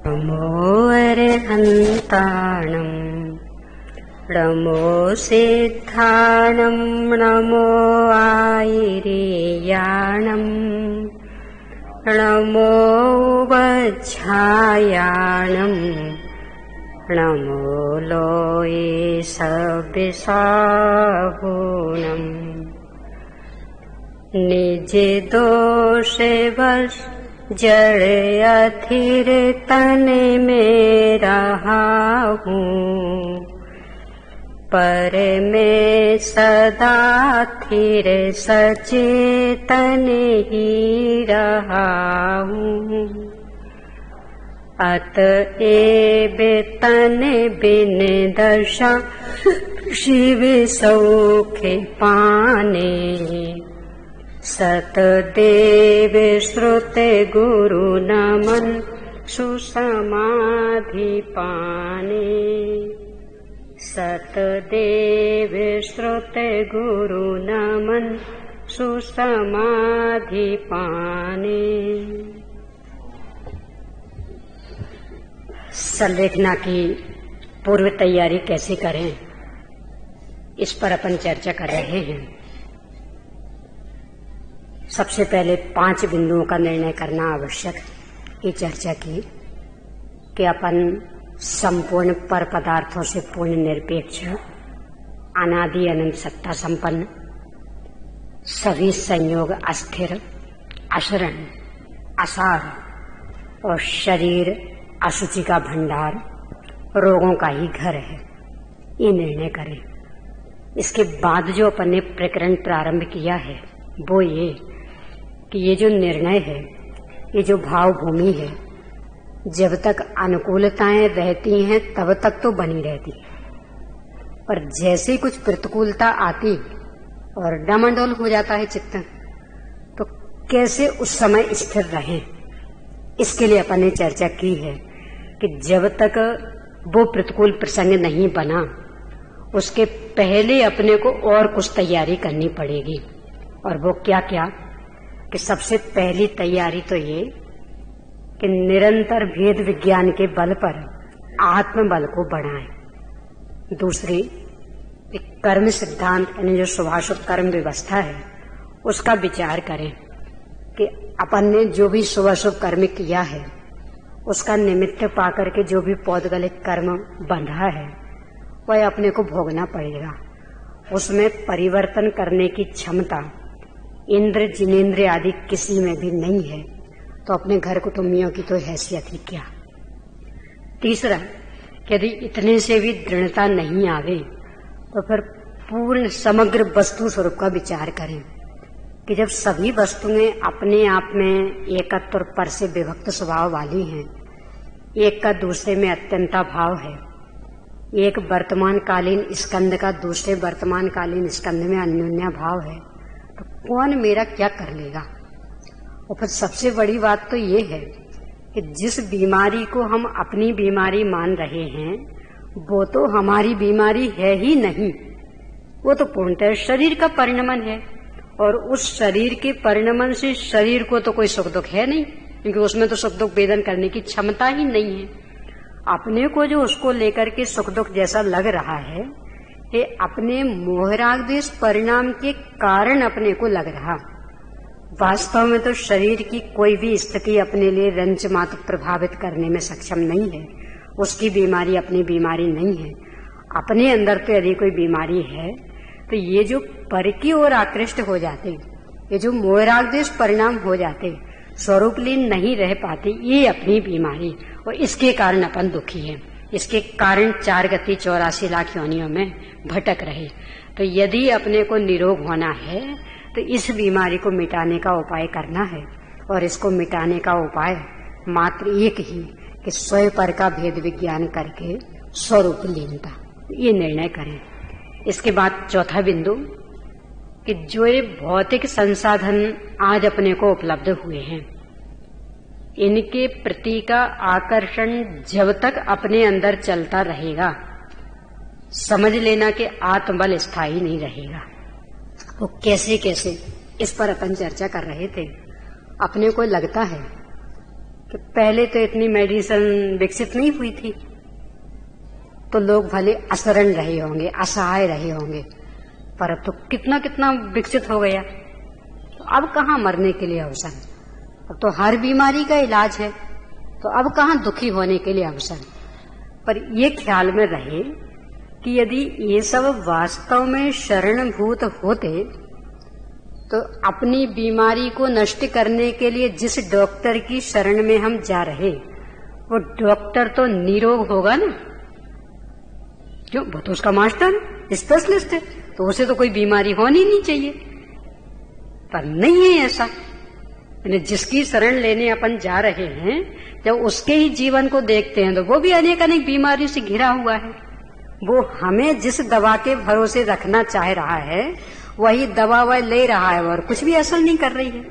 नमो अरहन्ताणं नमो सिद्धाणं नमो आयिरेयाणं नमो वज्झायाणं नमो लोये सविसाहुणम् निज दोषे बस जड़ अथिर तन में रहा हूँ, पर मैं सदा थिर सचेतन ही रहा हूँ। अतएव तन बिन दशा शिव सौख पाने, सतदेव श्रुते गुरु नमन सुसमाधि पाने। सतदेव श्रुते गुरु नमन सुसमाधि पाने। संलेखना की पूर्व तैयारी कैसे करें, इस पर अपन चर्चा कर रहे हैं। सबसे पहले 5 बिंदुओं का निर्णय करना आवश्यक। ये चर्चा की कि अपन संपूर्ण पर पदार्थों से पूर्ण निरपेक्ष, अनादि अनंत सत्ता संपन्न, सभी संयोग अस्थिर, अशरण, असार और शरीर अशुचि का भंडार, रोगों का ही घर है, ये निर्णय करें। इसके बाद जो अपन ने प्रकरण प्रारंभ किया है वो ये कि ये जो निर्णय है, ये जो भाव भूमि है, जब तक अनुकूलताएं रहती हैं तब तक तो बनी रहती है, पर जैसे कुछ प्रतिकूलता आती और डामाडोल हो जाता है चित्त, तो कैसे उस समय स्थिर रहें, इसके लिए अपन ने चर्चा की है कि जब तक वो प्रतिकूल प्रसंग नहीं बना, उसके पहले अपने को और कुछ तैयारी करनी पड़ेगी। और वो क्या क्या कि सबसे पहली तैयारी तो ये कि निरंतर भेद विज्ञान के बल पर आत्मबल को बढ़ाएं। दूसरी, कर्म सिद्धांत यानी जो शुभाशुभ कर्म व्यवस्था है उसका विचार करें कि अपन ने जो भी शुभाशुभ कर्म किया है उसका निमित्त पाकर के जो भी पौद्गलिक कर्म बंधा है वह अपने को भोगना पड़ेगा। उसमें परिवर्तन करने की क्षमता इंद्र जिनेन्द्र आदि किसी में भी नहीं है, तो अपने घर कुटुंबियों की तो हैसियत ही क्या। तीसरा, यदि इतने से भी दृढ़ता नहीं आवे तो फिर पूर्ण समग्र वस्तु स्वरूप का विचार करें कि जब सभी वस्तुएं अपने आप में एकत्र और पर से विभक्त स्वभाव वाली हैं, एक का दूसरे में अत्यंता भाव है, एक वर्तमानकालीन स्कंद का दूसरे वर्तमानकालीन स्कंद में अन्योन्या भाव है, तो कौन मेरा क्या कर लेगा। और फिर सबसे बड़ी बात तो ये है कि जिस बीमारी को हम अपनी बीमारी मान रहे हैं वो तो हमारी बीमारी है ही नहीं, वो तो पूर्णतः शरीर का परिणमन है, और उस शरीर के परिणमन से शरीर को तो कोई सुख दुख है नहीं, क्योंकि उसमें तो सुख दुख वेदन करने की क्षमता ही नहीं है। अपने को जो उसको लेकर के सुख दुख जैसा लग रहा है, ये अपने मोहरागदेश परिणाम के कारण अपने को लग रहा। वास्तव में तो शरीर की कोई भी स्थिति अपने लिए रंज मात्र प्रभावित करने में सक्षम नहीं है, उसकी बीमारी अपनी बीमारी नहीं है। अपने अंदर तो यदि कोई बीमारी है तो ये जो पर की ओर आकृष्ट हो जाते, ये जो मोहरागदेश परिणाम हो जाते, स्वरूप लीन नहीं रह पाते, ये अपनी बीमारी, और इसके कारण अपन दुखी है। इसके कारण 4 गति 84 लाख योनियों में भटक रहे। तो यदि अपने को निरोग होना है तो इस बीमारी को मिटाने का उपाय करना है, और इसको मिटाने का उपाय मात्र एक ही कि स्वयं पर का भेद विज्ञान करके स्वरूप लीनता, ये निर्णय करें। इसके बाद चौथा बिंदु कि जो ये भौतिक संसाधन आज अपने को उपलब्ध हुए हैं, इनके प्रति का आकर्षण जब तक अपने अंदर चलता रहेगा, समझ लेना कि आत्मबल स्थायी नहीं रहेगा। वो कैसे कैसे, इस पर अपन चर्चा कर रहे थे। अपने को लगता है कि पहले तो इतनी मेडिसिन विकसित नहीं हुई थी, तो लोग भले असरण रहे होंगे, असहाय रहे होंगे, पर अब तो कितना कितना विकसित हो गया। तो अब कहाँ मरने के लिए अवसर, अब तो हर बीमारी का इलाज है, तो अब कहाँ दुखी होने के लिए अवसर। पर ये ख्याल में रहे कि यदि ये सब वास्तव में शरणभूत होते तो अपनी बीमारी को नष्ट करने के लिए जिस डॉक्टर की शरण में हम जा रहे, वो डॉक्टर तो निरोग होगा ना, क्यों? वो तो उसका मास्टर स्पेशलिस्ट है, तो उसे तो कोई बीमारी होनी नहीं चाहिए। पर नहीं है ऐसा। यानी जिसकी शरण लेने अपन जा रहे हैं, जब उसके ही जीवन को देखते हैं तो वो भी अनेक अनेक बीमारियों से घिरा हुआ है। वो हमें जिस दवा के भरोसे रखना चाह रहा है वही दवा वह ले रहा है और कुछ भी असर नहीं कर रही है।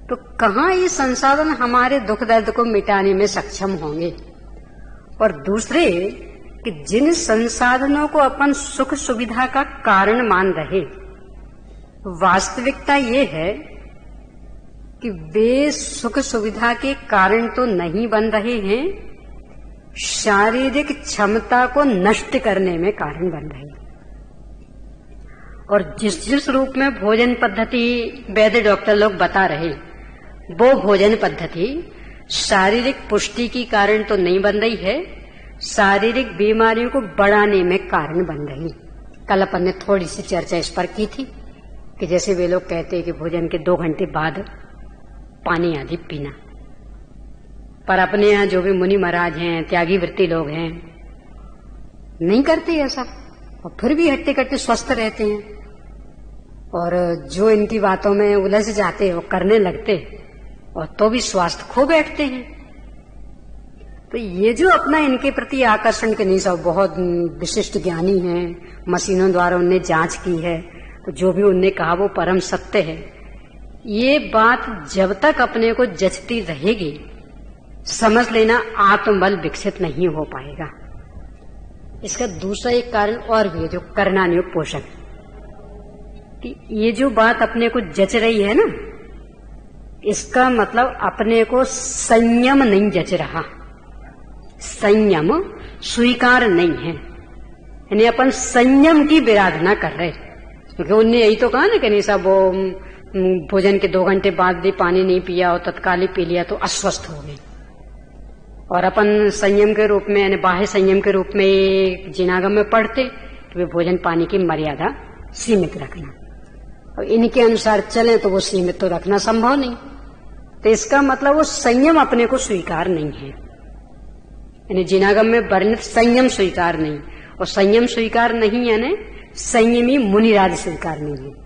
तो कहाँ ये संसाधन हमारे दुख दर्द को मिटाने में सक्षम होंगे। और दूसरे कि जिन संसाधनों को अपन सुख सुविधा का कारण मान रहे, वास्तविकता ये है कि वे सुख सुविधा के कारण तो नहीं बन रहे हैं, शारीरिक क्षमता को नष्ट करने में कारण बन रहे हैं। और जिस जिस रूप में भोजन पद्धति वैद्य डॉक्टर लोग बता रहे, वो भोजन पद्धति शारीरिक पुष्टि की कारण तो नहीं बन रही है, शारीरिक बीमारियों को बढ़ाने में कारण बन रही। कल अपन ने थोड़ी सी चर्चा इस पर की थी कि जैसे वे लोग कहते हैं कि भोजन के 2 घंटे बाद पानी आदि पीना, पर अपने यहाँ जो भी मुनि महाराज हैं, त्यागी वृत्ति लोग हैं, नहीं करते ऐसा, और फिर भी हट्टे कट्टे स्वस्थ रहते हैं। और जो इनकी बातों में उलझ जाते वो करने लगते और तो भी स्वास्थ्य खो बैठते हैं। तो ये जो अपना इनके प्रति आकर्षण के नहीं, सब बहुत विशिष्ट ज्ञानी हैं, मशीनों द्वारा उनने जांच की है, तो जो भी उनने कहा वो परम सत्य है। ये बात जब तक अपने को जचती रहेगी, समझ लेना आत्मबल विकसित नहीं हो पाएगा। इसका दूसरा एक कारण और भी है, जो करणानुयोग पोषण, कि ये जो बात अपने को जच रही है ना, इसका मतलब अपने को संयम नहीं जच रहा, संयम स्वीकार नहीं है। यानी अपन संयम की विराधना कर रहे, क्योंकि उनने यही तो कहा ना कि नहीं साहब वो भोजन के 2 घंटे बाद भी पानी नहीं पिया और तत्काल ही पी लिया तो अस्वस्थ हो गए। और अपन संयम के रूप में, यानी बाह्य संयम के रूप में जिनागम में पढ़ते तो वे भोजन पानी की मर्यादा सीमित रखना, और इनके अनुसार चले तो वो सीमित तो रखना संभव नहीं। तो इसका मतलब वो संयम अपने को स्वीकार नहीं है, यानी जिनागम में वर्णित संयम स्वीकार नहीं, और संयम स्वीकार नहीं यानी संयमी मुनिराज स्वीकार नहीं है।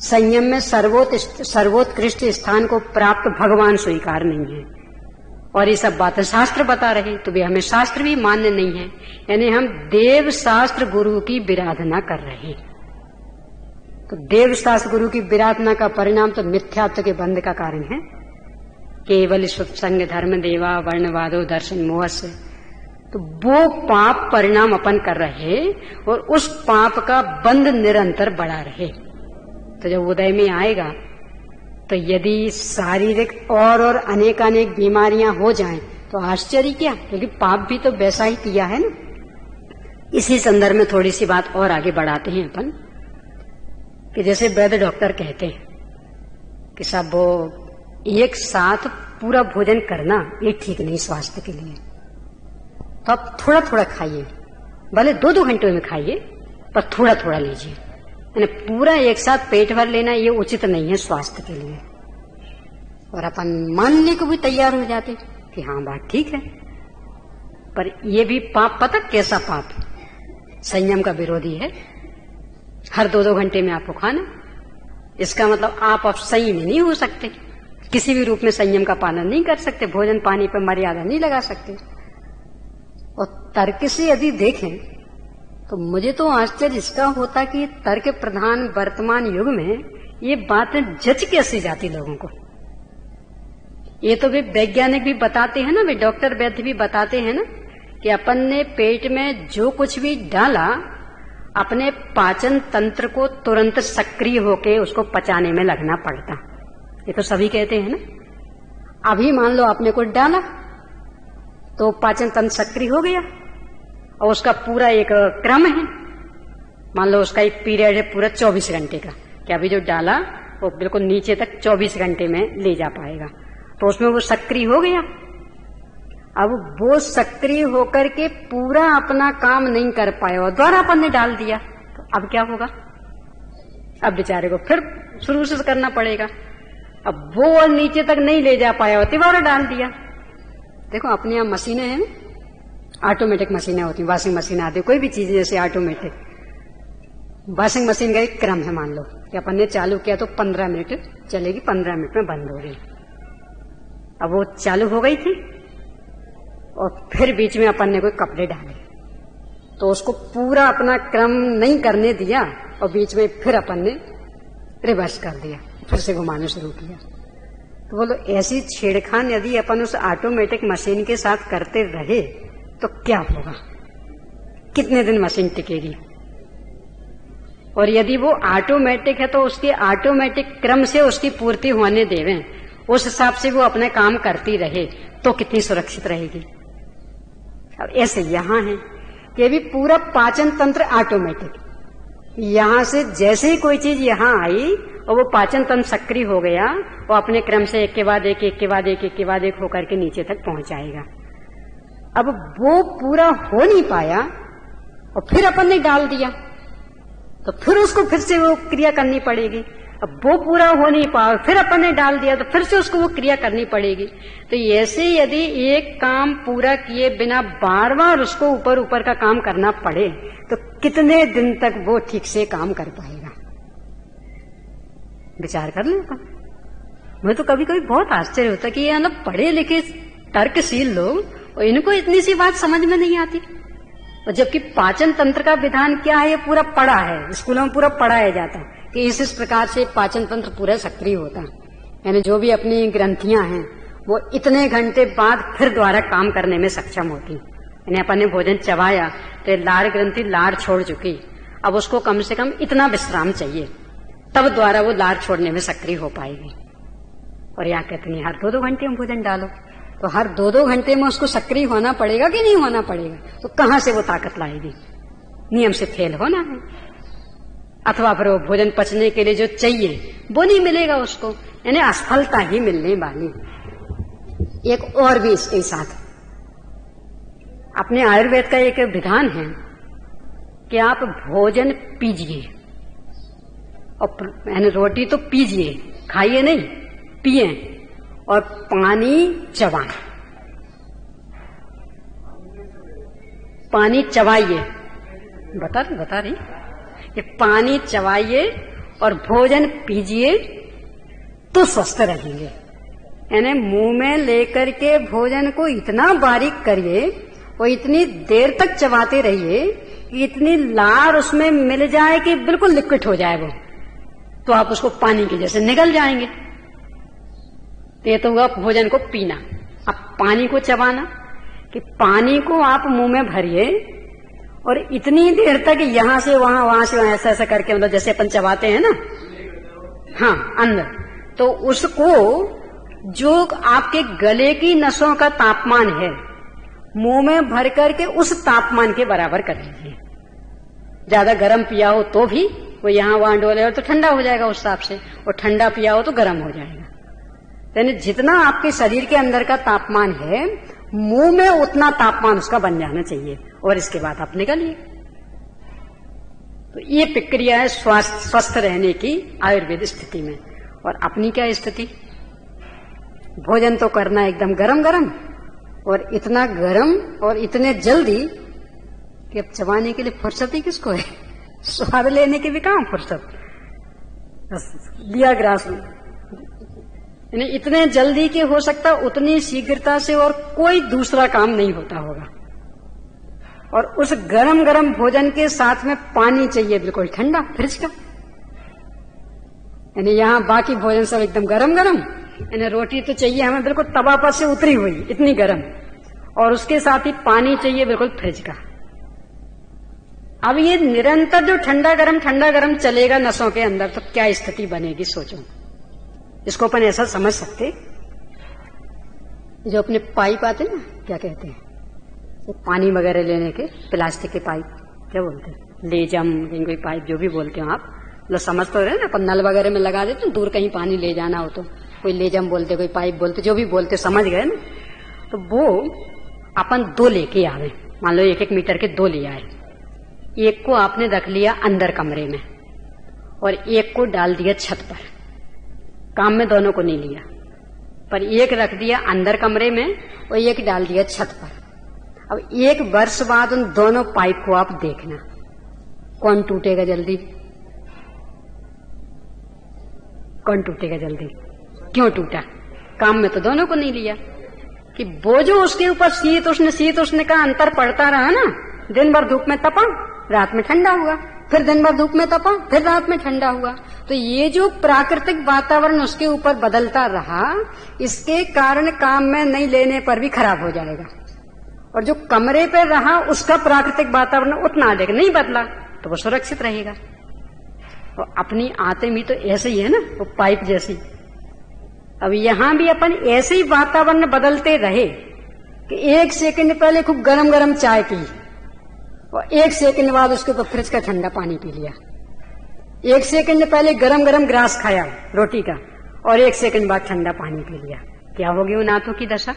संयम में सर्वोत्कृष्ट स्थान को प्राप्त भगवान स्वीकार नहीं है। और ये सब बातें शास्त्र बता रहे, तो भी हमें शास्त्र भी मान्य नहीं है, यानी हम देव शास्त्र गुरु की विराधना कर रहे हैं। तो देव शास्त्र गुरु की विराधना का परिणाम तो मिथ्यात्व के बंध का कारण है। केवल सत्संग धर्म देवा वर्णवादो दर्शन मोह से, तो वो पाप परिणाम अपन कर रहे और उस पाप का बंध निरंतर बढ़ा रहे। तो जब उदय में आएगा तो यदि शारीरिक और अनेकानेक बीमारियां हो जाएं तो आश्चर्य क्या, क्योंकि पाप भी तो वैसा ही किया है ना। इसी संदर्भ में थोड़ी सी बात और आगे बढ़ाते हैं अपन, कि जैसे वैद्य डॉक्टर कहते हैं कि साहब वो एक साथ पूरा भोजन करना ये ठीक नहीं स्वास्थ्य के लिए, तो आप थोड़ा थोड़ा खाइए, भले 2-2 घंटे में खाइए पर थोड़ा थोड़ा लीजिए। यानी पूरा एक साथ पेट भर लेना ये उचित नहीं है स्वास्थ्य के लिए। और अपन मानने को भी तैयार हो जाते कि हाँ बात ठीक है, पर ये भी पाप, पता कैसा पाप, संयम का विरोधी है। हर 2-2 घंटे में आपको खाना, इसका मतलब आप अब संयमी नहीं हो सकते, किसी भी रूप में संयम का पालन नहीं कर सकते, भोजन पानी पर मर्यादा नहीं लगा सकते। और तर्क से यदि देखें तो मुझे तो आश्चर्य इसका होता कि तर्क प्रधान वर्तमान युग में ये बातें जच कैसे जाती लोगों को। ये तो वे वैज्ञानिक भी बताते हैं ना, वे डॉक्टर वैद्य भी बताते हैं ना, कि अपन ने पेट में जो कुछ भी डाला अपने पाचन तंत्र को तुरंत सक्रिय होके उसको पचाने में लगना पड़ता। ये तो सभी कहते हैं ना। अभी मान लो आपने कुछ डाला तो पाचन तंत्र सक्रिय हो गया और उसका पूरा एक क्रम है। मान लो उसका एक पीरियड है पूरा 24 घंटे का, कि अभी जो डाला वो बिल्कुल नीचे तक 24 घंटे में ले जा पाएगा, तो उसमें वो सक्रिय हो गया। अब वो सक्रिय होकर के पूरा अपना काम नहीं कर पाया और दोबारा अपन ने डाल दिया, तो अब क्या होगा? अब बेचारे को फिर शुरू से करना पड़ेगा। अब वो और नीचे तक नहीं ले जा पाया और दोबारा डाल दिया। देखो अपने यहाँ मशीनें हैं, ऑटोमेटिक मशीनें होती हैं, वॉशिंग मशीन आती है, कोई भी चीज जैसे ऑटोमेटिक। वॉशिंग मशीन का एक क्रम है, मान लो कि अपन ने चालू किया तो 15 मिनट चलेगी, 15 मिनट में बंद हो गई। अब वो चालू हो गई थी और फिर बीच में अपन ने कोई कपड़े डाले, तो उसको पूरा अपना क्रम नहीं करने दिया और बीच में फिर अपन ने रिवर्स कर दिया, फिर से घुमाना शुरू किया। तो बोलो ऐसी छेड़खान यदि अपन उस ऑटोमेटिक मशीन के साथ करते रहे तो क्या होगा? कितने दिन मशीन टिकेगी? और यदि वो ऑटोमेटिक है तो उसके ऑटोमेटिक क्रम से उसकी पूर्ति होने देवें, उस हिसाब से वो अपने काम करती रहे तो कितनी सुरक्षित रहेगी। अब ऐसे यहां है कि भी पूरा पाचन तंत्र ऑटोमेटिक, यहां से जैसे ही कोई चीज यहां आई और वो पाचन तंत्र सक्रिय हो गया, वो अपने क्रम से एक के बाद एक, एक के बाद एक, एक के बाद एक होकर के नीचे तक पहुंच जाएगा। अब वो पूरा हो नहीं पाया और फिर अपन ने डाल दिया, तो फिर उसको फिर से वो क्रिया करनी पड़ेगी। अब वो पूरा हो नहीं पाया, फिर अपन ने डाल दिया तो फिर से उसको वो क्रिया करनी पड़ेगी। तो ऐसे यदि एक काम पूरा किए बिना बार बार उसको ऊपर ऊपर का काम करना पड़े तो कितने दिन तक वो ठीक से काम कर पाएगा? विचार कर लें। मुझे तो कभी कभी बहुत आश्चर्य होता कि ये ना पढ़े लिखे तर्कशील लोग और इनको इतनी सी बात समझ में नहीं आती, और जबकि पाचन तंत्र का विधान क्या है ये पूरा पढ़ा है, स्कूलों में पूरा पढ़ाया जाता है कि इस प्रकार से पाचन तंत्र पूरा सक्रिय होता है। यानी जो भी अपनी ग्रंथियां हैं वो इतने घंटे बाद फिर दोबारा काम करने में सक्षम होती। यानी अपन ने भोजन चबाया तो लार ग्रंथि लार छोड़ चुकी, अब उसको कम से कम इतना विश्राम चाहिए, तब द्वारा वो लार छोड़ने में सक्रिय हो पाएगी। और यहाँ कहते नहीं हर 2-2 घंटे में भोजन डालो, तो हर 2-2 घंटे में उसको सक्रिय होना पड़ेगा कि नहीं होना पड़ेगा? तो कहां से वो ताकत लाएगी? नियम से फेल होना है, अथवा फिर वो भोजन पचने के लिए जो चाहिए वो नहीं मिलेगा उसको, यानी असफलता ही मिलने वाली। एक और भी इसके साथ अपने आयुर्वेद का एक विधान है कि आप भोजन पीजिए, और यानी रोटी तो पीजिए, खाइए नहीं, पिए, और पानी चबाएं, पानी चबाइए। बता रही कि पानी चबाइए और भोजन पीजिए तो स्वस्थ रहेंगे। यानी मुंह में लेकर के भोजन को इतना बारीक करिए और इतनी देर तक चबाते रहिए कि इतनी लार उसमें मिल जाए कि बिल्कुल लिक्विड हो जाए वो, तो आप उसको पानी के जैसे निगल जाएंगे। तो ये तो हुआ भोजन को पीना। अब पानी को चबाना, कि पानी को आप मुंह में भरिए और इतनी देर तक यहां से वहां, वहां से वहां, ऐसा ऐसा करके, मतलब जैसे अपन चबाते हैं ना, हाँ अंदर, तो उसको जो आपके गले की नसों का तापमान है मुंह में भर करके उस तापमान के बराबर कर लीजिए। ज्यादा गर्म पिया हो तो भी वो यहां वहां डोले तो ठंडा हो जाएगा उस हिसाब से, और ठंडा पिया हो तो गर्म हो जाएगा। यानी जितना आपके शरीर के अंदर का तापमान है मुंह में उतना तापमान उसका बन जाना चाहिए, और इसके बाद आप निकलिए। तो ये प्रक्रिया है स्वस्थ रहने की आयुर्वेद स्थिति में। और अपनी क्या स्थिति? भोजन तो करना एकदम गरम गरम, और इतना गरम और इतने जल्दी कि अब चबाने के लिए फुर्सत ही किसको है? स्वाद लेने की भी कहां फुर्सत? लिया ग्रास में, यानी इतने जल्दी के हो सकता उतनी शीघ्रता से और कोई दूसरा काम नहीं होता होगा। और उस गरम गरम भोजन के साथ में पानी चाहिए बिल्कुल ठंडा फ्रिज का। यानी यहाँ बाकी भोजन सब एकदम गरम गरम, यानी रोटी तो चाहिए हमें बिल्कुल तवा पर से उतरी हुई इतनी गरम, और उसके साथ ही पानी चाहिए बिल्कुल फ्रिज का। अब ये निरंतर जो ठंडा गरम चलेगा नसों के अंदर, तो क्या स्थिति बनेगी सोचो। इसको अपन ऐसा समझ सकते जो अपने पाइप आते हैं ना, क्या कहते हैं, तो पानी वगैरह लेने के प्लास्टिक के पाइप, क्या बोलते हैं, लेजम, कोई पाइप जो भी बोलते हो आप, मतलब समझ तो रहे ना, अपन नल वगैरह में लगा देते, दूर कहीं पानी ले जाना हो तो कोई लेजम बोलते, कोई पाइप बोलते, जो भी बोलते समझ गए ना। तो वो अपन 2 लेके आवे, मान लो 1-1 मीटर के 2 ले आए। एक को आपने रख लिया अंदर कमरे में और एक को डाल दिया छत पर। काम में दोनों को नहीं लिया, पर एक रख दिया अंदर कमरे में और एक डाल दिया छत पर। अब 1 वर्ष बाद उन दोनों पाइप को आप देखना, कौन टूटेगा जल्दी, कौन टूटेगा जल्दी? क्यों टूटा? काम में तो दोनों को नहीं लिया। कि वो जो उसके ऊपर शीत उष्ण का अंतर पड़ता रहा ना, दिन भर धूप में तपा, रात में ठंडा हुआ, फिर दिन भर धूप में तपा, फिर रात में ठंडा हुआ। तो ये जो प्राकृतिक वातावरण उसके ऊपर बदलता रहा, इसके कारण काम में नहीं लेने पर भी खराब हो जाएगा। और जो कमरे पे रहा उसका प्राकृतिक वातावरण उतना अधिक नहीं बदला तो वो सुरक्षित रहेगा। और अपनी आत्मा भी तो ऐसे ही है ना, वो पाइप जैसी। अब यहां भी अपन ऐसे ही वातावरण बदलते रहे कि 1 सेकंड पहले खूब गरम गरम चाय पी और 1 सेकंड बाद उसके ऊपर फ्रिज का ठंडा पानी पी लिया। 1 सेकंड पहले गरम गरम ग्रास खाया रोटी का और 1 सेकंड बाद ठंडा पानी पी लिया। क्या होगी उन आंतों की दशा?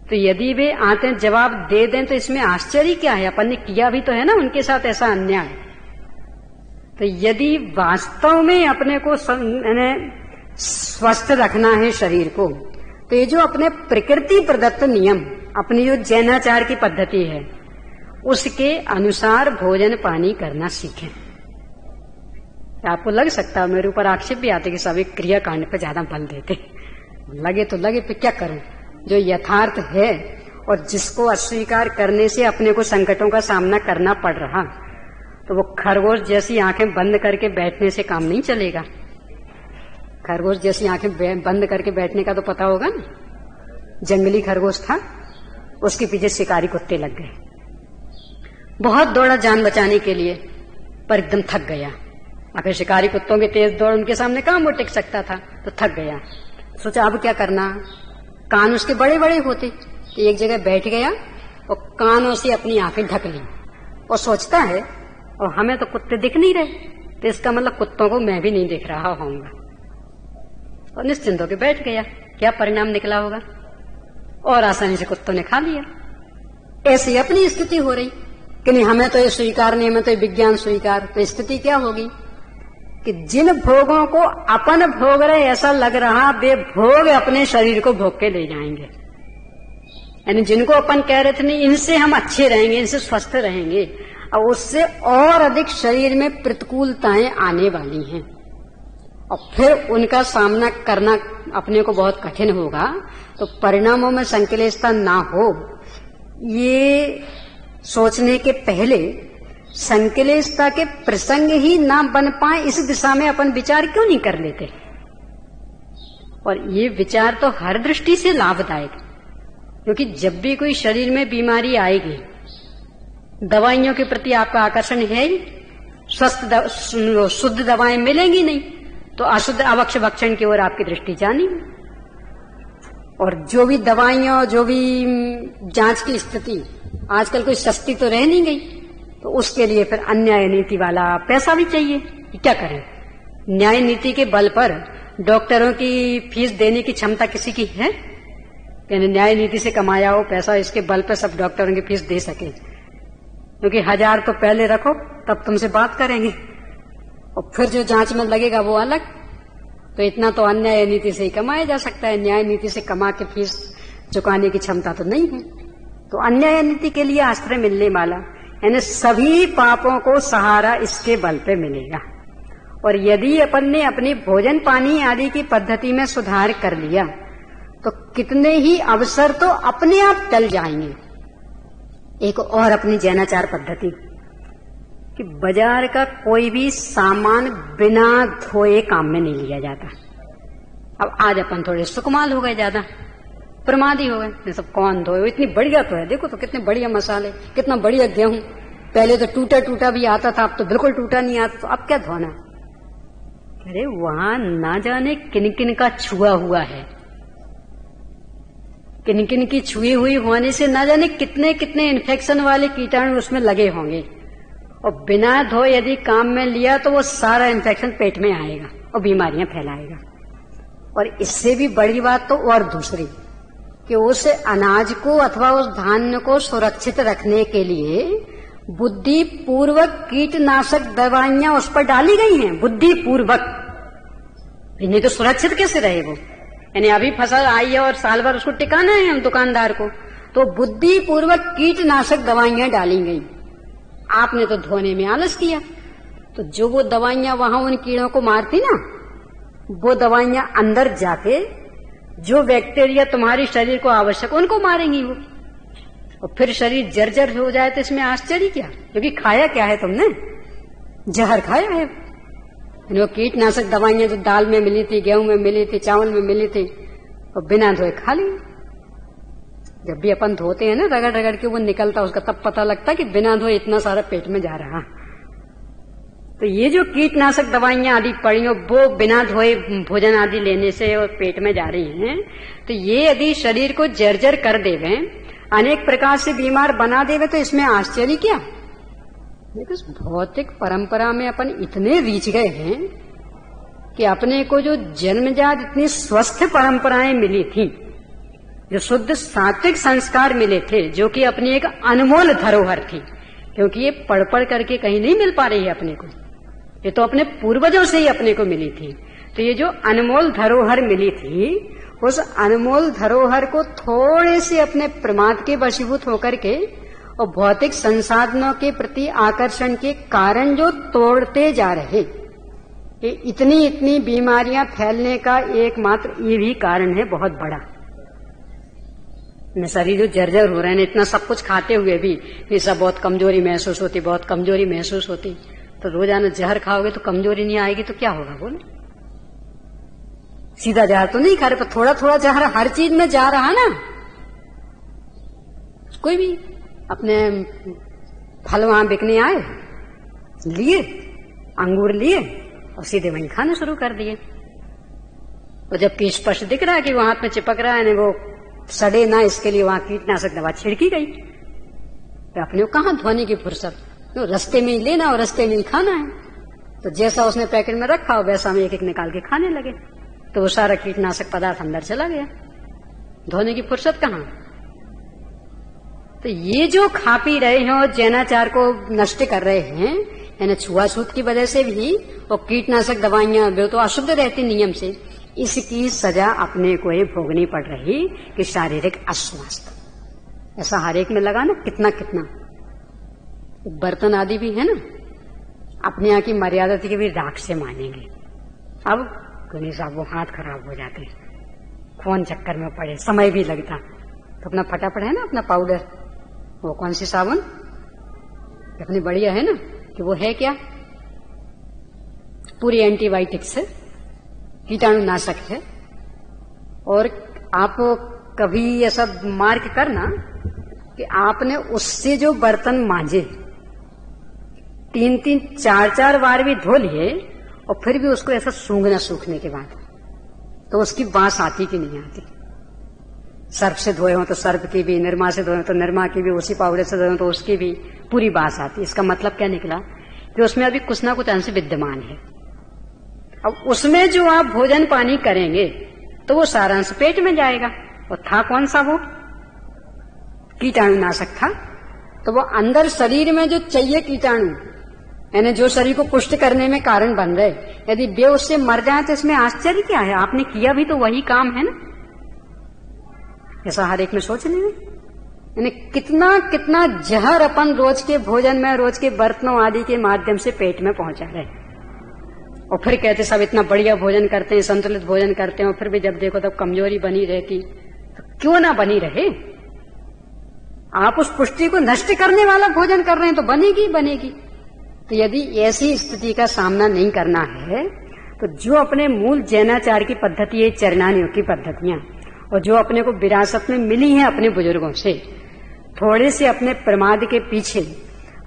तो यदि वे आंतें जवाब दे दें तो इसमें आश्चर्य क्या है? अपन ने किया भी तो है ना उनके साथ ऐसा अन्याय। तो यदि वास्तव में अपने को स्वस्थ रखना है शरीर को, तो ये जो अपने प्रकृति प्रदत्त नियम, अपनी जो जैनाचार की पद्धति है, उसके अनुसार भोजन पानी करना सीखें। आपको लग सकता है, मेरे ऊपर आक्षेप भी आते कि सभी क्रियाकांड पर ज्यादा बल देते, लगे तो लगे, फिर क्या करें? जो यथार्थ है और जिसको अस्वीकार करने से अपने को संकटों का सामना करना पड़ रहा, तो वो खरगोश जैसी आंखें बंद करके बैठने से काम नहीं चलेगा। खरगोश जैसी आंखें बंद करके बैठने का तो पता होगा ना। जंगली खरगोश था, उसके पीछे शिकारी कुत्ते लग गए, बहुत दौड़ा जान बचाने के लिए, पर एकदम थक गया। आखिर शिकारी कुत्तों के तेज दौड़ उनके सामने कहां वो टिक सकता था, तो थक गया। सोचा अब क्या करना, कान उसके बड़े बड़े होते, तो एक जगह बैठ गया और कानों से अपनी आंखें ढक ली और सोचता है और हमें तो कुत्ते दिख नहीं रहे, तो इसका मतलब कुत्तों को मैं भी नहीं दिख रहा होऊंगा, और निश्चिंत होकर बैठ गया। क्या परिणाम निकला होगा? और आसानी से कुत्तों ने खा लिया। ऐसी अपनी स्थिति हो रही कि नहीं हमें तो ये स्वीकार नहीं, हमें तो ये विज्ञान स्वीकार। तो स्थिति क्या होगी कि जिन भोगों को अपन भोग रहे ऐसा लग रहा, वे भोग अपने शरीर को भोग के ले जाएंगे। यानी जिनको अपन कह रहे थे नहीं इनसे हम अच्छे रहेंगे, इनसे स्वस्थ रहेंगे, और उससे और अधिक शरीर में प्रतिकूलताएं आने वाली हैं, और फिर उनका सामना करना अपने को बहुत कठिन होगा। तो परिणामों में संकलेशता ना हो, ये सोचने के पहले संकलेशता के प्रसंग ही ना बन पाए, इस दिशा में अपन विचार क्यों नहीं कर लेते? और ये विचार तो हर दृष्टि से लाभदायक, क्योंकि जब भी कोई शरीर में बीमारी आएगी, दवाइयों के प्रति आपका आकर्षण है ही, स्वस्थ शुद्ध दवाएं मिलेंगी नहीं, तो अशुद्ध अवक्ष भक्षण की ओर आपकी दृष्टि जानी। और जो भी दवाइयां, जो भी जांच की स्थिति आजकल कोई सस्ती तो रह नहीं गई, तो उसके लिए फिर अन्याय नीति वाला पैसा भी चाहिए। क्या करें? न्याय नीति के बल पर डॉक्टरों की फीस देने की क्षमता किसी की है? यानी न्याय नीति से कमाया हो पैसा, इसके बल पर सब डॉक्टरों की फीस दे सके, क्योंकि 1000 तो पहले रखो तब तुमसे बात करेंगे, और फिर जो जांच में लगेगा वो अलग। तो इतना तो अन्याय नीति से ही कमाया जा सकता है, न्याय नीति से कमा के फीस चुकाने की क्षमता तो नहीं है। तो अन्याय नीति के लिए आश्रय मिलने वाला, यानी सभी पापों को सहारा इसके बल पे मिलेगा। और यदि अपन ने अपनी भोजन पानी आदि की पद्धति में सुधार कर लिया, तो कितने ही अवसर तो अपने आप टल जाएंगे। एक और अपनी जैनाचार पद्धति कि बाजार का कोई भी सामान बिना धोए काम में नहीं लिया जाता। अब आज अपन थोड़े सुकमाल हो गए, ज्यादा प्रमादी हो गए, ये सब कौन धोए, इतनी बढ़िया तो है, देखो तो कितने बढ़िया मसाले, कितना बढ़िया गेहूं, पहले तो टूटा टूटा भी आता था, अब तो बिल्कुल टूटा नहीं आता, तो अब क्या धोना? अरे वहां ना जाने किन किन का छुआ हुआ है, किन किन की छुई हुई होने से न जाने कितने कितने इन्फेक्शन वाले कीटाणु उसमें लगे होंगे, और बिना धोए यदि काम में लिया तो वो सारा इन्फेक्शन पेट में आएगा और बीमारियां फैलाएगा। और इससे भी बड़ी बात तो और दूसरी कि उस अनाज को अथवा उस धान्य को सुरक्षित रखने के लिए बुद्धि पूर्वक कीटनाशक दवाइयां उस पर डाली गई हैं, बुद्धि पूर्वक। नहीं तो सुरक्षित कैसे रहे वो? यानी अभी फसल आई है और साल भर उसको टिकाना है हम दुकानदार को, तो बुद्धि पूर्वक कीटनाशक दवाइयां डाली गई। आपने तो धोने में आलस किया, तो जो वो दवाइयां वहां उन कीड़ों को मारती ना, वो दवाइयां अंदर जाके जो बैक्टीरिया तुम्हारे शरीर को आवश्यक उनको मारेंगी वो, और फिर शरीर जर्जर हो जाए तो इसमें आश्चर्य क्या? क्योंकि खाया क्या है तुमने? जहर खाया है। वो कीटनाशक दवाइयां जो दाल में मिली थी, गेहूं में मिली थी, चावल में मिली थी, और बिना धोए खा ली। जब भी अपन धोते हैं ना, रगड़ रगड़ के वो निकलता, उसका तब पता लगता कि बिना धोए इतना सारा पेट में जा रहा। तो ये जो कीटनाशक दवाइयां आदि पड़ी हो, वो बिना धोए भोजन आदि लेने से और पेट में जा रही हैं, तो ये यदि शरीर को जर्जर कर देवे, अनेक प्रकार से बीमार बना देवे, तो इसमें आश्चर्य क्या? देखो, भौतिक परंपरा में अपन इतने रीच गए हैं कि अपने को जो जन्मजात इतनी स्वस्थ परंपराएं मिली थी, जो शुद्ध सात्विक संस्कार मिले थे, जो कि अपनी एक अनमोल धरोहर थी, क्योंकि ये पढ़ पढ़ करके कहीं नहीं मिल पा रही है अपने को, ये तो अपने पूर्वजों से ही अपने को मिली थी। तो ये जो अनमोल धरोहर मिली थी, उस अनमोल धरोहर को थोड़े से अपने प्रमाद के वशीभूत होकर के और भौतिक संसाधनों के प्रति आकर्षण के कारण जो तोड़ते जा रहे, ये इतनी इतनी बीमारियां फैलने का एकमात्र ये भी कारण है बहुत बड़ा। शरीर जो जर्जर हो रहे हैं, इतना सब कुछ खाते हुए भी ये सब बहुत कमजोरी महसूस होती, बहुत कमजोरी महसूस होती। तो रोजाना जहर खाओगे तो कमजोरी नहीं आएगी तो क्या होगा? बोले, सीधा जहर तो नहीं खा रहे, पर थोड़ा थोड़ा जहर हर चीज में जा रहा ना। कोई भी अपने फल वहां बिकने आए, लिए अंगूर लिए और सीधे वहीं खाने शुरू कर दिए। और जबकि स्पष्ट दिख रहा है कि वो हाथ में चिपक रहा है, वो सड़े ना, इसके लिए वहां कीटनाशक दवा छिड़की गई। तो अपने को कहां धोने की फुर्सत? तो रस्ते में ही लेना और रस्ते में ही खाना है। तो जैसा उसने पैकेट में रखा हो वैसा हम एक एक निकाल के खाने लगे, तो वो सारा कीटनाशक पदार्थ अंदर चला गया। धोने की फुर्सत कहां? तो ये जो खा पी रहे हैं और जैनाचार को नष्ट कर रहे हैं, यानी छुआछूत की वजह से भी, और कीटनाशक दवाइयां जो तो अशुद्ध रहती नियम से, इसकी सजा अपने को ही भोगनी पड़ रही कि शारीरिक अस्वास्थ्य। ऐसा हर एक में लगा ना, कितना कितना बर्तन आदि भी है ना, अपने यहाँ की मर्यादा की भी राख से मानेंगे। अब गणेश साहब वो हाथ खराब हो जाते, फोन चक्कर में पड़े, समय भी लगता, तो अपना फटाफट है ना अपना पाउडर, वो कौन सी साबुन अपनी बढ़िया है ना, कि वो है क्या, पूरी एंटीबायोटिक्स है, कीटाणुनाशक है। और आप कभी ऐसा मार्क करना कि आपने उससे जो बर्तन मांजे 3-3 4-4 बार भी धो लिए और फिर भी उसको ऐसा सूंघना, सूखने के बाद तो उसकी बांस आती कि नहीं आती? सर्फ से धोए हो तो सर्फ की भी, निरमा से धोए हो तो निरमा की भी, उसी पाउडर से धोए हो तो उसकी भी पूरी बांस आती। इसका मतलब क्या निकला कि उसमें अभी कुछ ना कुछ अंश विद्यमान है। अब उसमें जो आप भोजन पानी करेंगे तो वो सारा अंश पेट में जाएगा। और था कौन सा? वो कीटाणुनाशक था। तो वो अंदर शरीर में जो चाहिए कीटाणु, यानी जो शरीर को पुष्ट करने में कारण बन रहे, यदि वे उससे मर जाए तो इसमें आश्चर्य क्या है? आपने किया भी तो वही काम है ना। ऐसा हर एक में सोच लेंगे, यानी कितना कितना जहर अपन रोज के भोजन में, रोज के बर्तनों आदि के माध्यम से पेट में पहुंचा रहे। और फिर कहते सब इतना बढ़िया भोजन करते हैं, संतुलित भोजन करते हैं, और फिर भी जब देखो तब कमजोरी बनी रहती। तो क्यों ना बनी रहे? आप उस पुष्टि को नष्ट करने वाला भोजन कर रहे हैं तो बनेगी बनेगी। तो यदि ऐसी स्थिति का सामना नहीं करना है तो जो अपने मूल जैनाचार की पद्धति है, चरणानियों की पद्धतियां, और जो अपने को विरासत में मिली है अपने बुजुर्गों से, थोड़े से अपने प्रमाद के पीछे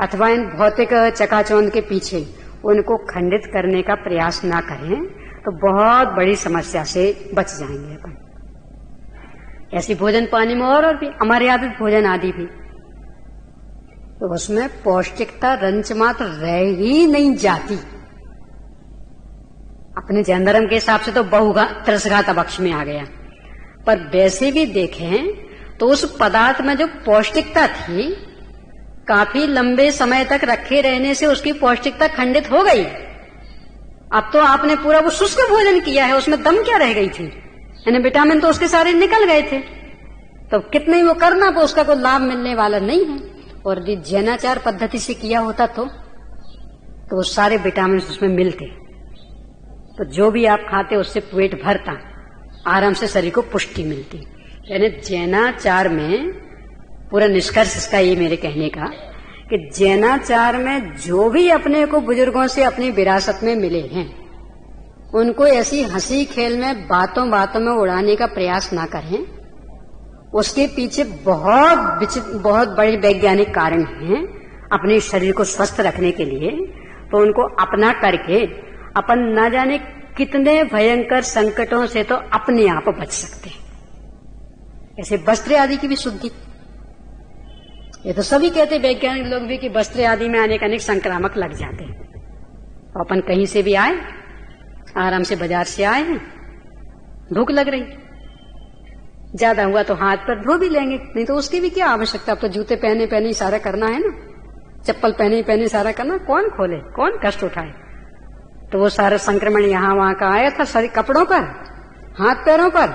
अथवा इन भौतिक चकाचौंध के पीछे उनको खंडित करने का प्रयास ना करें तो बहुत बड़ी समस्या से बच जाएंगे अपन। ऐसी भोजन पानी में और भी अमर्यादित भोजन आदि भी, तो उसमें पौष्टिकता रंच मात्र रह ही नहीं जाती। अपने जैन धर्म के हिसाब से तो तिरस्घात अभक्ष में आ गया, पर वैसे भी देखें तो उस पदार्थ में जो पौष्टिकता थी, काफी लंबे समय तक रखे रहने से उसकी पौष्टिकता खंडित हो गई। अब तो आपने पूरा वो शुष्क भोजन किया है, उसमें दम क्या रह गई थी, यानी विटामिन तो उसके सारे निकल गए थे, तो कितने वो करना तो उसका कोई लाभ मिलने वाला नहीं है। और यदि जैनाचार पद्धति से किया होता तो वो सारे विटामिन उसमें मिलते, तो जो भी आप खाते उससे पेट भरता, आराम से शरीर को पुष्टि मिलती। यानी जैनाचार में पूरा निष्कर्ष इसका ये मेरे कहने का कि जैनाचार में जो भी अपने को बुजुर्गों से अपनी विरासत में मिले हैं, उनको ऐसी हंसी खेल में बातों बातों में उड़ाने का प्रयास ना करें। उसके पीछे बहुत बड़े वैज्ञानिक कारण हैं अपने शरीर को स्वस्थ रखने के लिए। तो उनको अपना करके अपन ना जाने कितने भयंकर संकटों से तो अपने आप बच सकते हैं। ऐसे वस्त्र आदि की भी शुद्धि, ये तो सभी कहते वैज्ञानिक लोग भी कि वस्त्र आदि में अनेक अनेक संक्रामक लग जाते हैं। तो अपन कहीं से भी आए, आराम से बाजार से आए हैं, भूख लग रही, ज्यादा हुआ तो हाथ पर धो भी लेंगे, नहीं तो उसकी भी क्या आवश्यकता। अब तो जूते पहने पहने ही सारा करना है ना, चप्पल पहने पहने सारा करना, कौन खोले, कौन कष्ट उठाए। तो वो सारा संक्रमण यहाँ वहां का आया था शरीर कपड़ों पर, हाथ पैरों पर,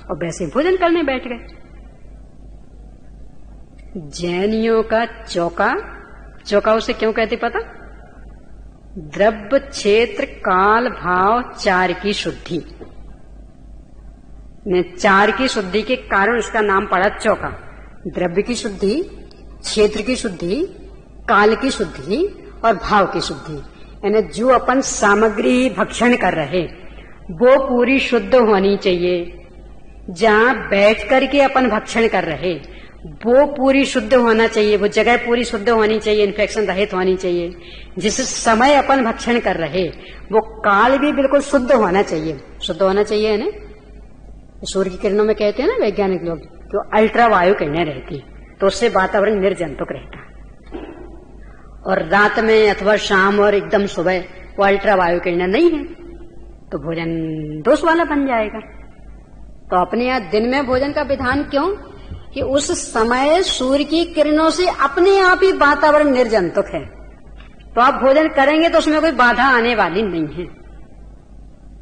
और वैसे भोजन करने बैठ गए। जैनियों का चौका उसे क्यों कहते पता? द्रव्य क्षेत्र काल भाव चार की शुद्धि, ने चार की शुद्धि के कारण उसका नाम पड़ा चौका। द्रव्य की शुद्धि, क्षेत्र की शुद्धि, काल की शुद्धि और भाव की शुद्धि। यानी जो अपन सामग्री भक्षण कर रहे वो पूरी शुद्ध होनी चाहिए। जहाँ बैठ करके अपन भक्षण कर रहे वो पूरी शुद्ध होना चाहिए, वो जगह पूरी शुद्ध होनी चाहिए, इन्फेक्शन रहित होनी चाहिए। जिस समय अपन भक्षण कर रहे वो काल भी बिल्कुल शुद्ध होना चाहिए। शुद्ध होना चाहिए ना, सूर्य की किरणों में कहते हैं ना वैज्ञानिक लोग, जो अल्ट्रा वायु किरणें रहती तो उससे वातावरण निर्जंतुक रहता, और रात में अथवा शाम और एकदम सुबह वो अल्ट्रा वायु किरणें नहीं है तो भोजन दोष वाला बन जाएगा। तो अपने यहाँ दिन में भोजन का विधान क्यों कि उस समय सूर्य की किरणों से अपने आप ही वातावरण निर्जंतुक है, तो आप भोजन करेंगे तो उसमें कोई बाधा आने वाली नहीं है।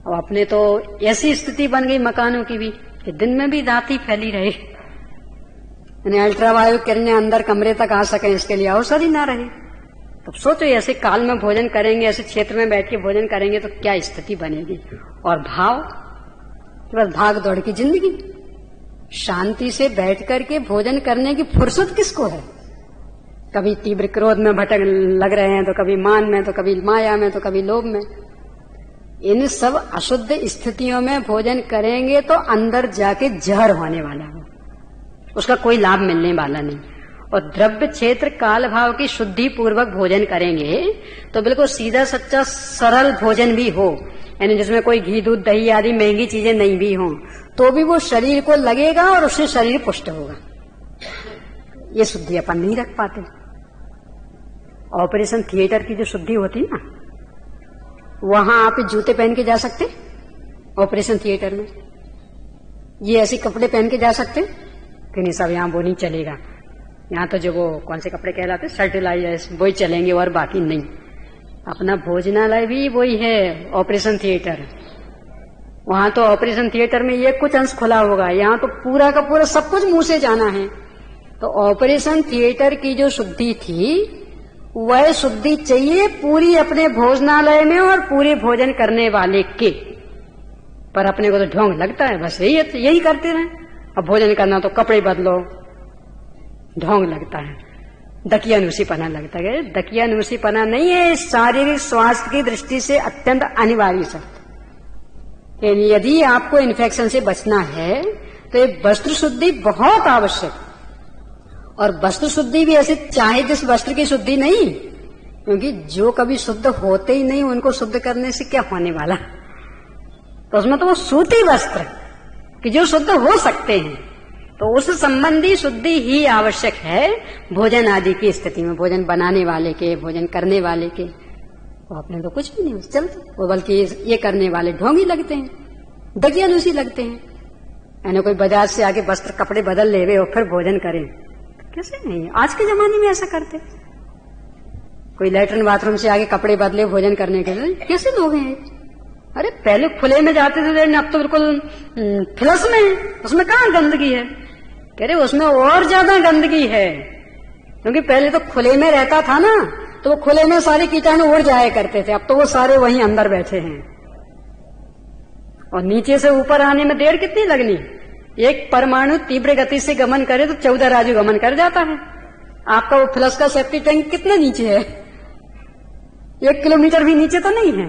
और अपने तो ऐसी स्थिति बन गई मकानों की भी कि दिन में भी रात ही फैली रहे, यानी अल्ट्रावायु किरणें अंदर कमरे तक आ सके, इसके लिए अवसर ही ना रहे। तो सोचो ऐसे काल में भोजन करेंगे, ऐसे क्षेत्र में बैठ के भोजन करेंगे तो क्या स्थिति बनेगी। और भाव, बस भाग दौड़ की जिंदगी, शांति से बैठ करके भोजन करने की फुर्सत किसको है। कभी तीव्र क्रोध में भटक लग रहे हैं, तो कभी मान में, तो कभी माया में, तो कभी लोभ में। इन सब अशुद्ध स्थितियों में भोजन करेंगे तो अंदर जाके जहर होने वाला है, उसका कोई लाभ मिलने वाला नहीं। और द्रव्य क्षेत्र काल भाव की शुद्धि पूर्वक भोजन करेंगे तो बिल्कुल सीधा सच्चा सरल भोजन भी हो, यानी जिसमें कोई घी दूध दही आदि महंगी चीजें नहीं भी हों, तो भी वो शरीर को लगेगा और उससे शरीर पुष्ट होगा। ये शुद्धि अपन नहीं रख पाते। ऑपरेशन थिएटर की जो शुद्धि होती ना, वहां आप जूते पहन के जा सकते ऑपरेशन थिएटर में, ये ऐसे कपड़े पहन के जा सकते कि नहीं, सब यहाँ वो नहीं चलेगा। यहाँ तो जो वो कौन से कपड़े कहलाते सर्टिलाइज वही चलेंगे और बाकी नहीं। अपना भोजनालय भी वही है ऑपरेशन थिएटर। वहां तो ऑपरेशन थिएटर में ये कुछ अंश खुला होगा, यहाँ तो पूरा का पूरा सब कुछ मुंह से जाना है। तो ऑपरेशन थिएटर की जो शुद्धि थी वह शुद्धि चाहिए पूरी अपने भोजनालय में और पूरे भोजन करने वाले के। पर अपने को तो ढोंग लगता है, बस यही करते रहे। अब भोजन करना तो कपड़े बदलो, ढोंग लगता है, दकियानुसीपना लगता है। दकियानुसीपना नहीं है, शारीरिक स्वास्थ्य की दृष्टि से अत्यंत अनिवार्य शर्त। यदि आपको इन्फेक्शन से बचना है तो एक वस्त्र शुद्धि बहुत आवश्यक, और वस्त्र शुद्धि भी ऐसे चाहे जिस वस्त्र की शुद्धि नहीं, क्योंकि जो कभी शुद्ध होते ही नहीं उनको शुद्ध करने से क्या होने वाला। तो उसमें तो वो सूती वस्त्र कि जो शुद्ध हो सकते हैं, तो उस संबंधी शुद्धि ही आवश्यक है भोजन आदि की स्थिति में। भोजन बनाने वाले के, भोजन करने वाले के, वो अपने तो कुछ भी नहीं चलते, वो बल्कि ये करने वाले ढोंगी लगते हैं, दकियानुसी लगते हैं। यानी कोई बाजार से आके वस्त्र कपड़े बदल ले वे और फिर भोजन करें, कैसे नहीं? आज के जमाने में ऐसा करते। कोई लैट्रिन बाथरूम से आके कपड़े बदले भोजन करने के लिए, कैसे लोग हैं? अरे पहले खुले में जाते थे, लेकिन अब तो बिल्कुल फ्लश में है, उसमें कहाँ गंदगी है? कह रहे उसमें और ज्यादा गंदगी है, क्योंकि पहले तो खुले में रहता था ना, तो वो खुले में सारे कीटाणु उड़ जाया करते थे। अब तो वो सारे वहीं अंदर बैठे हैं, और नीचे से ऊपर आने में देर कितनी लगनी? एक परमाणु तीव्र गति से गमन करे तो 14 राजू गमन कर जाता है। आपका वो फ्लश का सेफ्टी टैंक कितने नीचे है? 1 किलोमीटर भी नीचे तो नहीं है।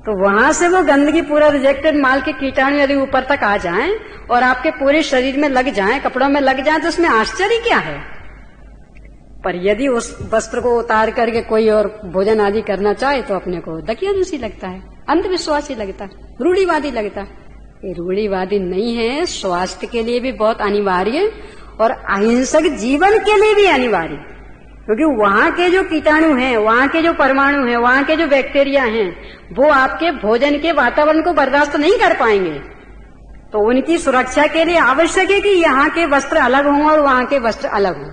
तो वहां से वो गंदगी, पूरा रिजेक्टेड माल के कीटाणु यदि ऊपर तक आ जाएं और आपके पूरे शरीर में लग जाएं, कपड़ों में लग जाएं, तो उसमें आश्चर्य क्या है? पर यदि उस वस्त्र को उतार करके कोई और भोजन आदि करना चाहे तो अपने को दकियानुसी लगता है, अंधविश्वासी लगता है, रूढ़िवादी लगता है। ये रूढ़िवादी नहीं है, स्वास्थ्य के लिए भी बहुत अनिवार्य और अहिंसक जीवन के लिए भी अनिवार्य, क्योंकि वहां के जो कीटाणु हैं, वहां के जो परमाणु हैं, वहां के जो बैक्टीरिया हैं, वो आपके भोजन के वातावरण को बर्दाश्त नहीं कर पाएंगे। तो उनकी सुरक्षा के लिए आवश्यक है कि यहाँ के वस्त्र अलग हों और वहां के वस्त्र अलग हों।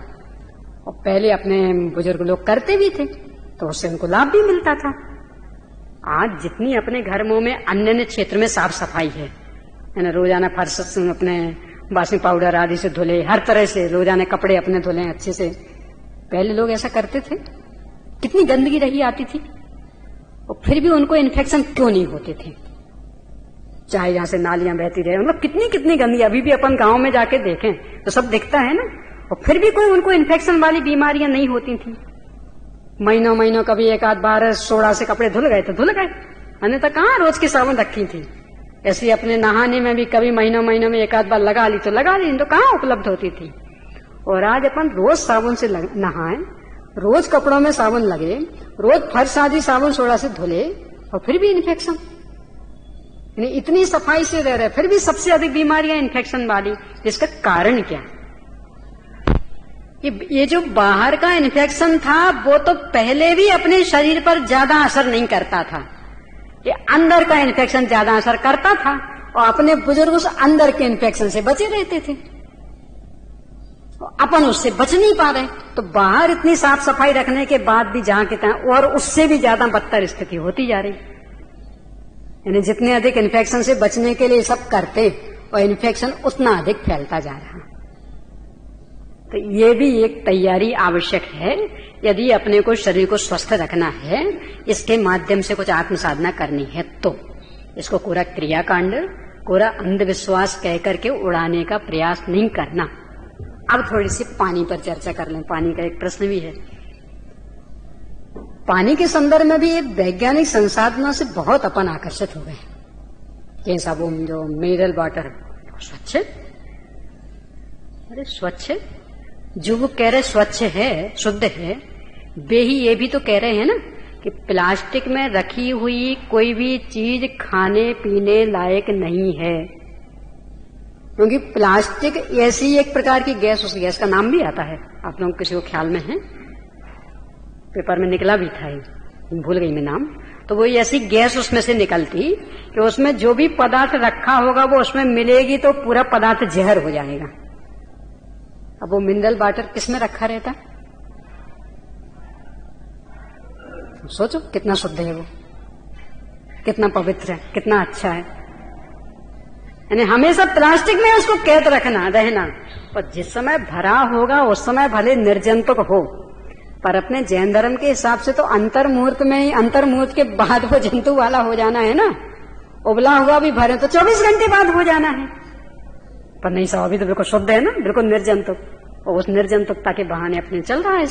और पहले अपने बुजुर्ग लोग करते भी थे, तो उससे उनको लाभ भी मिलता था। आज जितनी अपने घरों में अन्य क्षेत्र में साफ सफाई है, रोजाना फर्श अपने वाशिंग पाउडर आदि से धुले, हर तरह से रोजाना कपड़े अपने धुले अच्छे से, पहले लोग ऐसा करते थे? कितनी गंदगी रही आती थी, और फिर भी उनको इन्फेक्शन क्यों नहीं होते थे? चाहे जहां से नालियां बहती रहे, मतलब कितनी कितनी गंदगी, अभी भी अपन गांव में जाके देखें तो सब दिखता है ना, और फिर भी कोई उनको इन्फेक्शन वाली बीमारियां नहीं होती थी। महीनों महीनों कभी एक आध बार सोडा से कपड़े धुल गए तो धुल गए, अन्यथा कहाँ रोज की साबुन रखी थी। ऐसे अपने नहाने में भी कभी महीनों महीनों में एक आध बार लगा ली तो लगा ली, तो कहाँ उपलब्ध होती थी। और आज अपन रोज साबुन से नहाएं, रोज कपड़ों में साबुन लगे, रोज फर्श आदि साबुन सोडा से धुले, और फिर भी इन्फेक्शन। इतनी सफाई से रह रहे, फिर भी सबसे अधिक बीमारियां इन्फेक्शन वाली। इसका कारण क्या? ये जो बाहर का इन्फेक्शन था वो तो पहले भी अपने शरीर पर ज्यादा असर नहीं करता था, ये अंदर का इन्फेक्शन ज्यादा असर करता था, और अपने बुजुर्ग उस अंदर के इन्फेक्शन से बचे रहते थे। अपन उससे बच नहीं पा रहे, तो बाहर इतनी साफ सफाई रखने के बाद भी जहां के तहां और उससे भी ज्यादा बदतर स्थिति होती जा रही। यानी जितने अधिक इन्फेक्शन से बचने के लिए सब करते, और इन्फेक्शन उतना अधिक फैलता जा रहा। तो ये भी एक तैयारी आवश्यक है, यदि अपने को शरीर को स्वस्थ रखना है, इसके माध्यम से कुछ आत्म साधना करनी है, तो इसको पूरा क्रियाकांड, पूरा अंधविश्वास कह करके उड़ाने का प्रयास नहीं करना। अब थोड़ी सी पानी पर चर्चा कर लें। पानी का एक प्रश्न भी है। पानी के संदर्भ में भी वैज्ञानिक संसाधनों से बहुत अपन आकर्षित हो गए। ये सब जो मिनरल वाटर स्वच्छ, अरे स्वच्छ, जो वो कह रहे स्वच्छ है, शुद्ध है, वे ही ये भी तो कह रहे हैं ना कि प्लास्टिक में रखी हुई कोई भी चीज खाने पीने लायक नहीं है, क्योंकि प्लास्टिक ऐसी एक प्रकार की गैस, उस गैस का नाम भी आता है, आप लोग किसी को ख्याल में है? पेपर में निकला भी था, भूल गई मैं नाम। तो वो ऐसी गैस उसमें से निकलती कि उसमें जो भी पदार्थ रखा होगा वो उसमें मिलेगी तो पूरा पदार्थ जहर हो जाएगा। अब वो मिनरल वाटर किसमें रखा रहता? सोचो कितना शुद्ध है वो, कितना पवित्र है, कितना अच्छा है। यानी हमेशा प्लास्टिक में उसको कैद रखना रहना, और जिस समय भरा होगा उस समय भले निर्जंतुक हो, पर अपने जैन धर्म के हिसाब से तो अंतर मुहूर्त में ही, अंतर मुहूर्त के बाद वो जंतु वाला हो जाना है ना। उबला हुआ भी भरे तो 24 घंटे बाद हो जाना है, पर नहीं साहब अभी तो बिल्कुल शुद्ध है ना, बिल्कुल निर्जंतुक, और उस निर्जंतुकता के बहाने अपने चल रहा है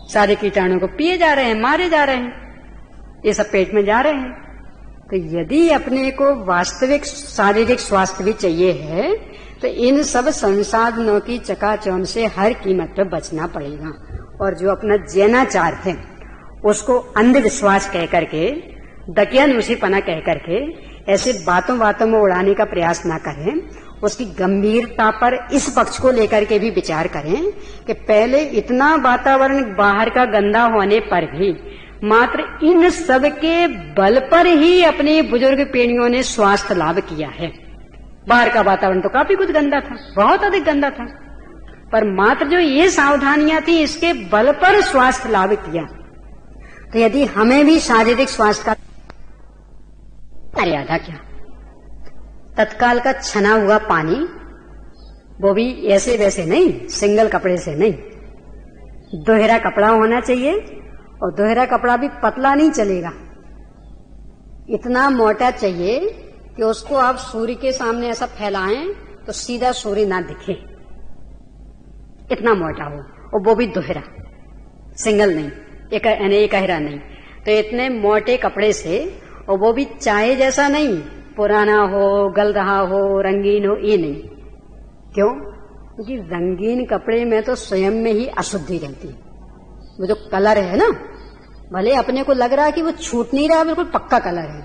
सारे कीटाणु को पिए जा रहे हैं, मारे जा रहे हैं, ये सब पेट में जा रहे हैं। तो यदि अपने को वास्तविक शारीरिक स्वास्थ्य भी चाहिए है तो इन सब संसाधनों की चकाचौंध से हर कीमत पर बचना पड़ेगा। और जो अपना जैनाचार है उसको अंधविश्वास कह करके, दकियानुसीपना कह करके ऐसे बातों बातों में उड़ाने का प्रयास ना करें, उसकी गंभीरता पर इस पक्ष को लेकर के भी विचार करें कि पहले इतना वातावरण बाहर का गंदा होने पर भी मात्र इन सब के बल पर ही अपने बुजुर्ग पीढ़ियों ने स्वास्थ्य लाभ किया है। बाहर का वातावरण तो काफी कुछ गंदा था, बहुत अधिक गंदा था, पर मात्र जो ये सावधानियां थी इसके बल पर स्वास्थ्य लाभ किया। तो यदि हमें भी शारीरिक स्वास्थ्य का मर्यादा क्या, तत्काल का छना हुआ पानी, वो भी ऐसे वैसे नहीं, सिंगल कपड़े से नहीं, दोहरा कपड़ा होना चाहिए, और दोहरा कपड़ा भी पतला नहीं चलेगा, इतना मोटा चाहिए कि उसको आप सूर्य के सामने ऐसा फैलाएं तो सीधा सूर्य ना दिखे, इतना मोटा हो, और वो भी दोहरा, सिंगल नहीं, एक कहरा नहीं। तो इतने मोटे कपड़े से, और वो भी चाहे जैसा नहीं, पुराना हो, गल रहा हो, रंगीन हो, ये नहीं। क्यों? क्योंकि रंगीन कपड़े में तो स्वयं में ही अशुद्धि रहती है। वो जो कलर है ना, भले अपने को लग रहा है कि वो छूट नहीं रहा, बिल्कुल पक्का कलर है,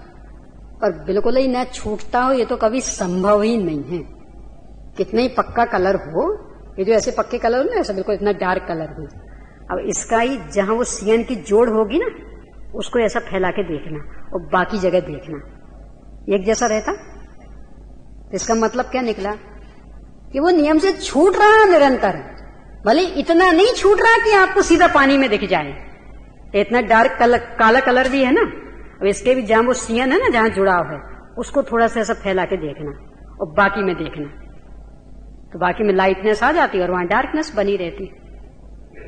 पर बिल्कुल ही न छूटता हो, ये तो कभी संभव ही नहीं है। कितना ही पक्का कलर हो, ये जो ऐसे पक्के कलर हो ना, ऐसा बिल्कुल इतना डार्क कलर हो, अब इसका ही जहां वो सियन की जोड़ होगी ना, उसको ऐसा फैला के देखना और बाकी जगह देखना एक जैसा रहता। तो इसका मतलब क्या निकला कि वो नियम से छूट रहा है निरंतर, भले इतना नहीं छूट रहा कि आपको सीधा पानी में दिख जाए, इतना डार्क कलर, काला कलर भी है ना। अब इसके भी जहां वो सियन है ना, जहां जुड़ाव है, उसको थोड़ा सा ऐसा फैला के देखना और बाकी में देखना, तो बाकी में लाइटनेस आ जाती है और वहां डार्कनेस बनी रहती।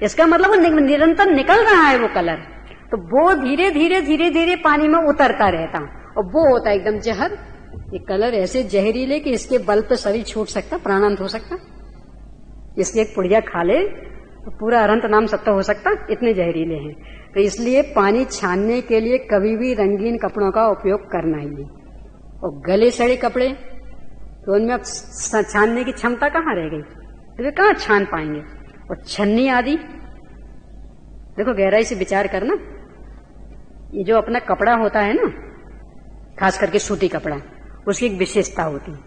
इसका मतलब वो निरंतर निकल रहा है वो कलर, तो वो धीरे धीरे धीरे धीरे पानी में उतरता रहता, और वो होता है एकदम जहर। ये कलर ऐसे जहरीले कि इसके बल पे शरीर छूट सकता, प्राणांत हो सकता, इसकी एक पुड़िया खा ले तो पूरा अनंत नाम सत्य हो सकता, इतने जहरीले हैं। तो इसलिए पानी छानने के लिए कभी भी रंगीन कपड़ों का उपयोग करना ही नहीं। और गले सड़े कपड़े तो उनमें अब छानने की क्षमता कहाँ रह गई, तो वे कहाँ छान पाएंगे। और छन्नी आदि, देखो गहराई से विचार करना, ये जो अपना कपड़ा होता है ना, खास करके सूती कपड़ा, उसकी एक विशेषता होती है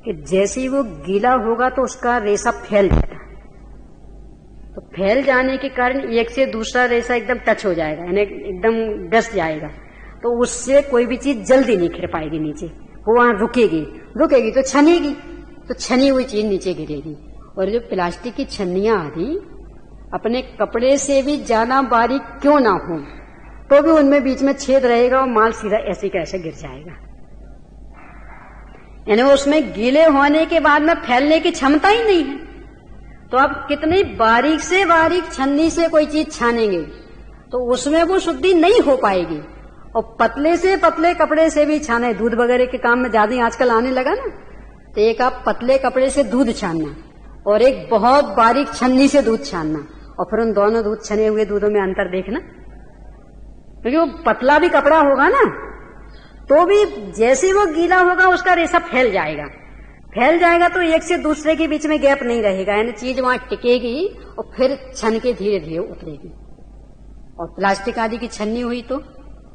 कि जैसे ही वो गीला होगा तो उसका रेशा फैल जाता है, तो फैल जाने के कारण एक से दूसरा रेशा एकदम टच हो जाएगा, यानी एकदम डस जाएगा, तो उससे कोई भी चीज जल्दी नहीं गिर पाएगी नीचे, वो वहां रुकेगी तो छनेगी, तो छनी हुई चीज नीचे गिरेगी। और जो प्लास्टिक की छन्नियां आदि अपने कपड़े से भी ज्यादा बारीक क्यों ना हो, तो भी उनमें बीच में छेद रहेगा और माल सीधा ऐसे कैसे गिर जाएगा, यानी उसमें गीले होने के बाद में फैलने की क्षमता ही नहीं है। तो आप कितनी बारीक से बारीक छन्नी से कोई चीज छानेंगे तो उसमें वो शुद्धि नहीं हो पाएगी। और पतले से पतले कपड़े से भी छाने, दूध वगैरह के काम में ज्यादा आजकल आने लगा ना, तो एक आप पतले कपड़े से दूध छानना और एक बहुत बारीक छन्नी से दूध छानना, और फिर उन दोनों दूध छने हुए दूधों में अंतर देखना, क्योंकि वो पतला भी कपड़ा होगा ना, तो भी जैसे वो गीला होगा उसका रेशा फैल जाएगा, तो एक से दूसरे के बीच में गैप नहीं रहेगा, यानी चीज वहां टिकेगी और फिर छन के धीरे धीरे उतरेगी। और प्लास्टिक आदि की छन्नी हुई तो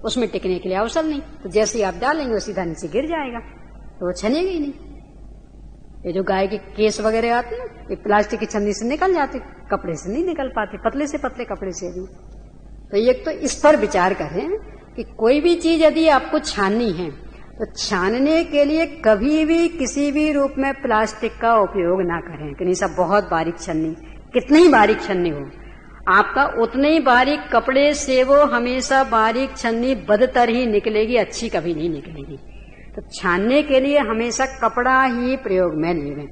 उसमें टिकने के लिए अवसर नहीं, तो जैसे ही आप डालेंगे वो सीधा नीचे गिर जाएगा, तो वो छनेगी ही नहीं। ये जो गाय के केस वगैरह आते हैं, ये प्लास्टिक की छन्नी से निकल जाते, कपड़े से नहीं निकल पाते, पतले से पतले कपड़े से भी। तो एक तो इस पर विचार करें कि कोई भी चीज यदि आपको छाननी है तो छानने के लिए कभी भी किसी भी रूप में प्लास्टिक का उपयोग ना करें, कि नहीं सब बहुत बारीक छन्नी, कितनी ही बारीक छन्नी हो आपका, उतने ही बारीक कपड़े से वो हमेशा बारीक छन्नी बदतर ही निकलेगी, अच्छी कभी नहीं निकलेगी। तो छानने के लिए हमेशा कपड़ा ही प्रयोग में लें।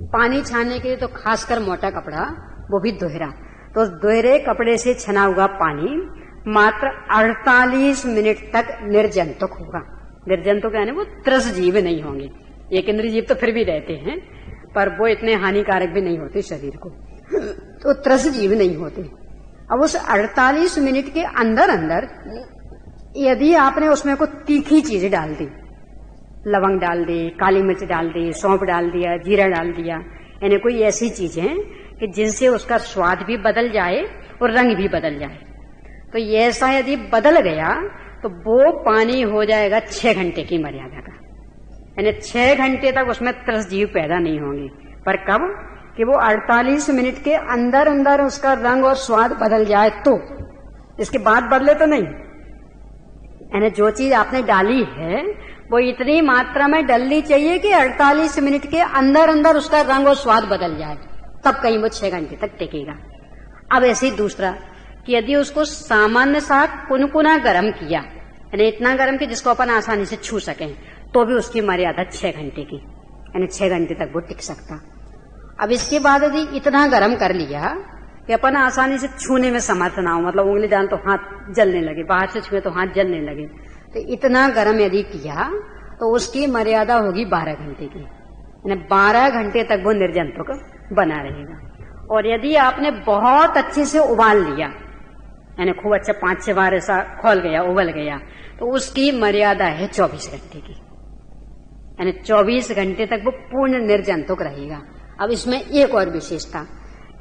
पानी छानने के लिए तो खासकर मोटा कपड़ा, वो भी दोहरा, तो दोहरे कपड़े से छना हुआ पानी मात्र 48 मिनट तक निर्जंतुक होगा। निर्जंतुक यानी वो त्रस जीव नहीं होंगे, एक इंद्रिय जीव तो फिर भी रहते हैं, पर वो इतने हानिकारक भी नहीं होते शरीर को, तो त्रस जीव नहीं होते। अब उस 48 मिनट के अंदर अंदर यदि आपने उसमें कोई तीखी चीज डाल दी, लवंग डाल दी, काली मिर्च डाल दी, सौंफ डाल दिया, जीरा डाल दिया, यानी कोई ऐसी चीजें कि जिनसे उसका स्वाद भी बदल जाए और रंग भी बदल जाए, तो ऐसा यदि बदल गया तो वो पानी हो जाएगा 6 घंटे की मर्यादा का। यानी 6 घंटे तक उसमें त्रस्त जीव पैदा नहीं होंगे। पर कब कि वो 48 मिनट के अंदर अंदर उसका रंग और स्वाद बदल जाए, तो इसके बाद बदले तो नहीं। यानी जो चीज आपने डाली है वो इतनी मात्रा में डलनी चाहिए कि 48 मिनट के अंदर अंदर उसका रंग और स्वाद बदल जाए, तब कहीं वो 6 घंटे तक टिकेगा। अब ऐसे ही दूसरा कि यदि उसको सामान्य सा कुनकुना गर्म किया, यानी इतना गर्म कि जिसको अपन आसानी से छू सकें, तो भी उसकी मर्यादा 6 घंटे की, यानी 6 घंटे तक वो टिक सकता। अब इसके बाद यदि इतना गर्म कर लिया कि अपन आसानी से छूने में समर्थ ना हो, मतलब उंगली डाल तो हाथ जलने लगे, बाहर से छुए तो हाथ जलने लगे, तो इतना गर्म यदि किया तो उसकी मर्यादा होगी 12 घंटे की, यानी 12 घंटे तक वो निर्जंतुक बना रहेगा। और यदि आपने बहुत अच्छे से उबाल लिया, यानी खूब अच्छा 5-6 बार ऐसा खोल गया, उबल गया, तो उसकी मर्यादा है 24 घंटे की, यानी 24 घंटे तक वो पूर्ण निर्जंतुक रहेगा। अब इसमें एक और विशेषता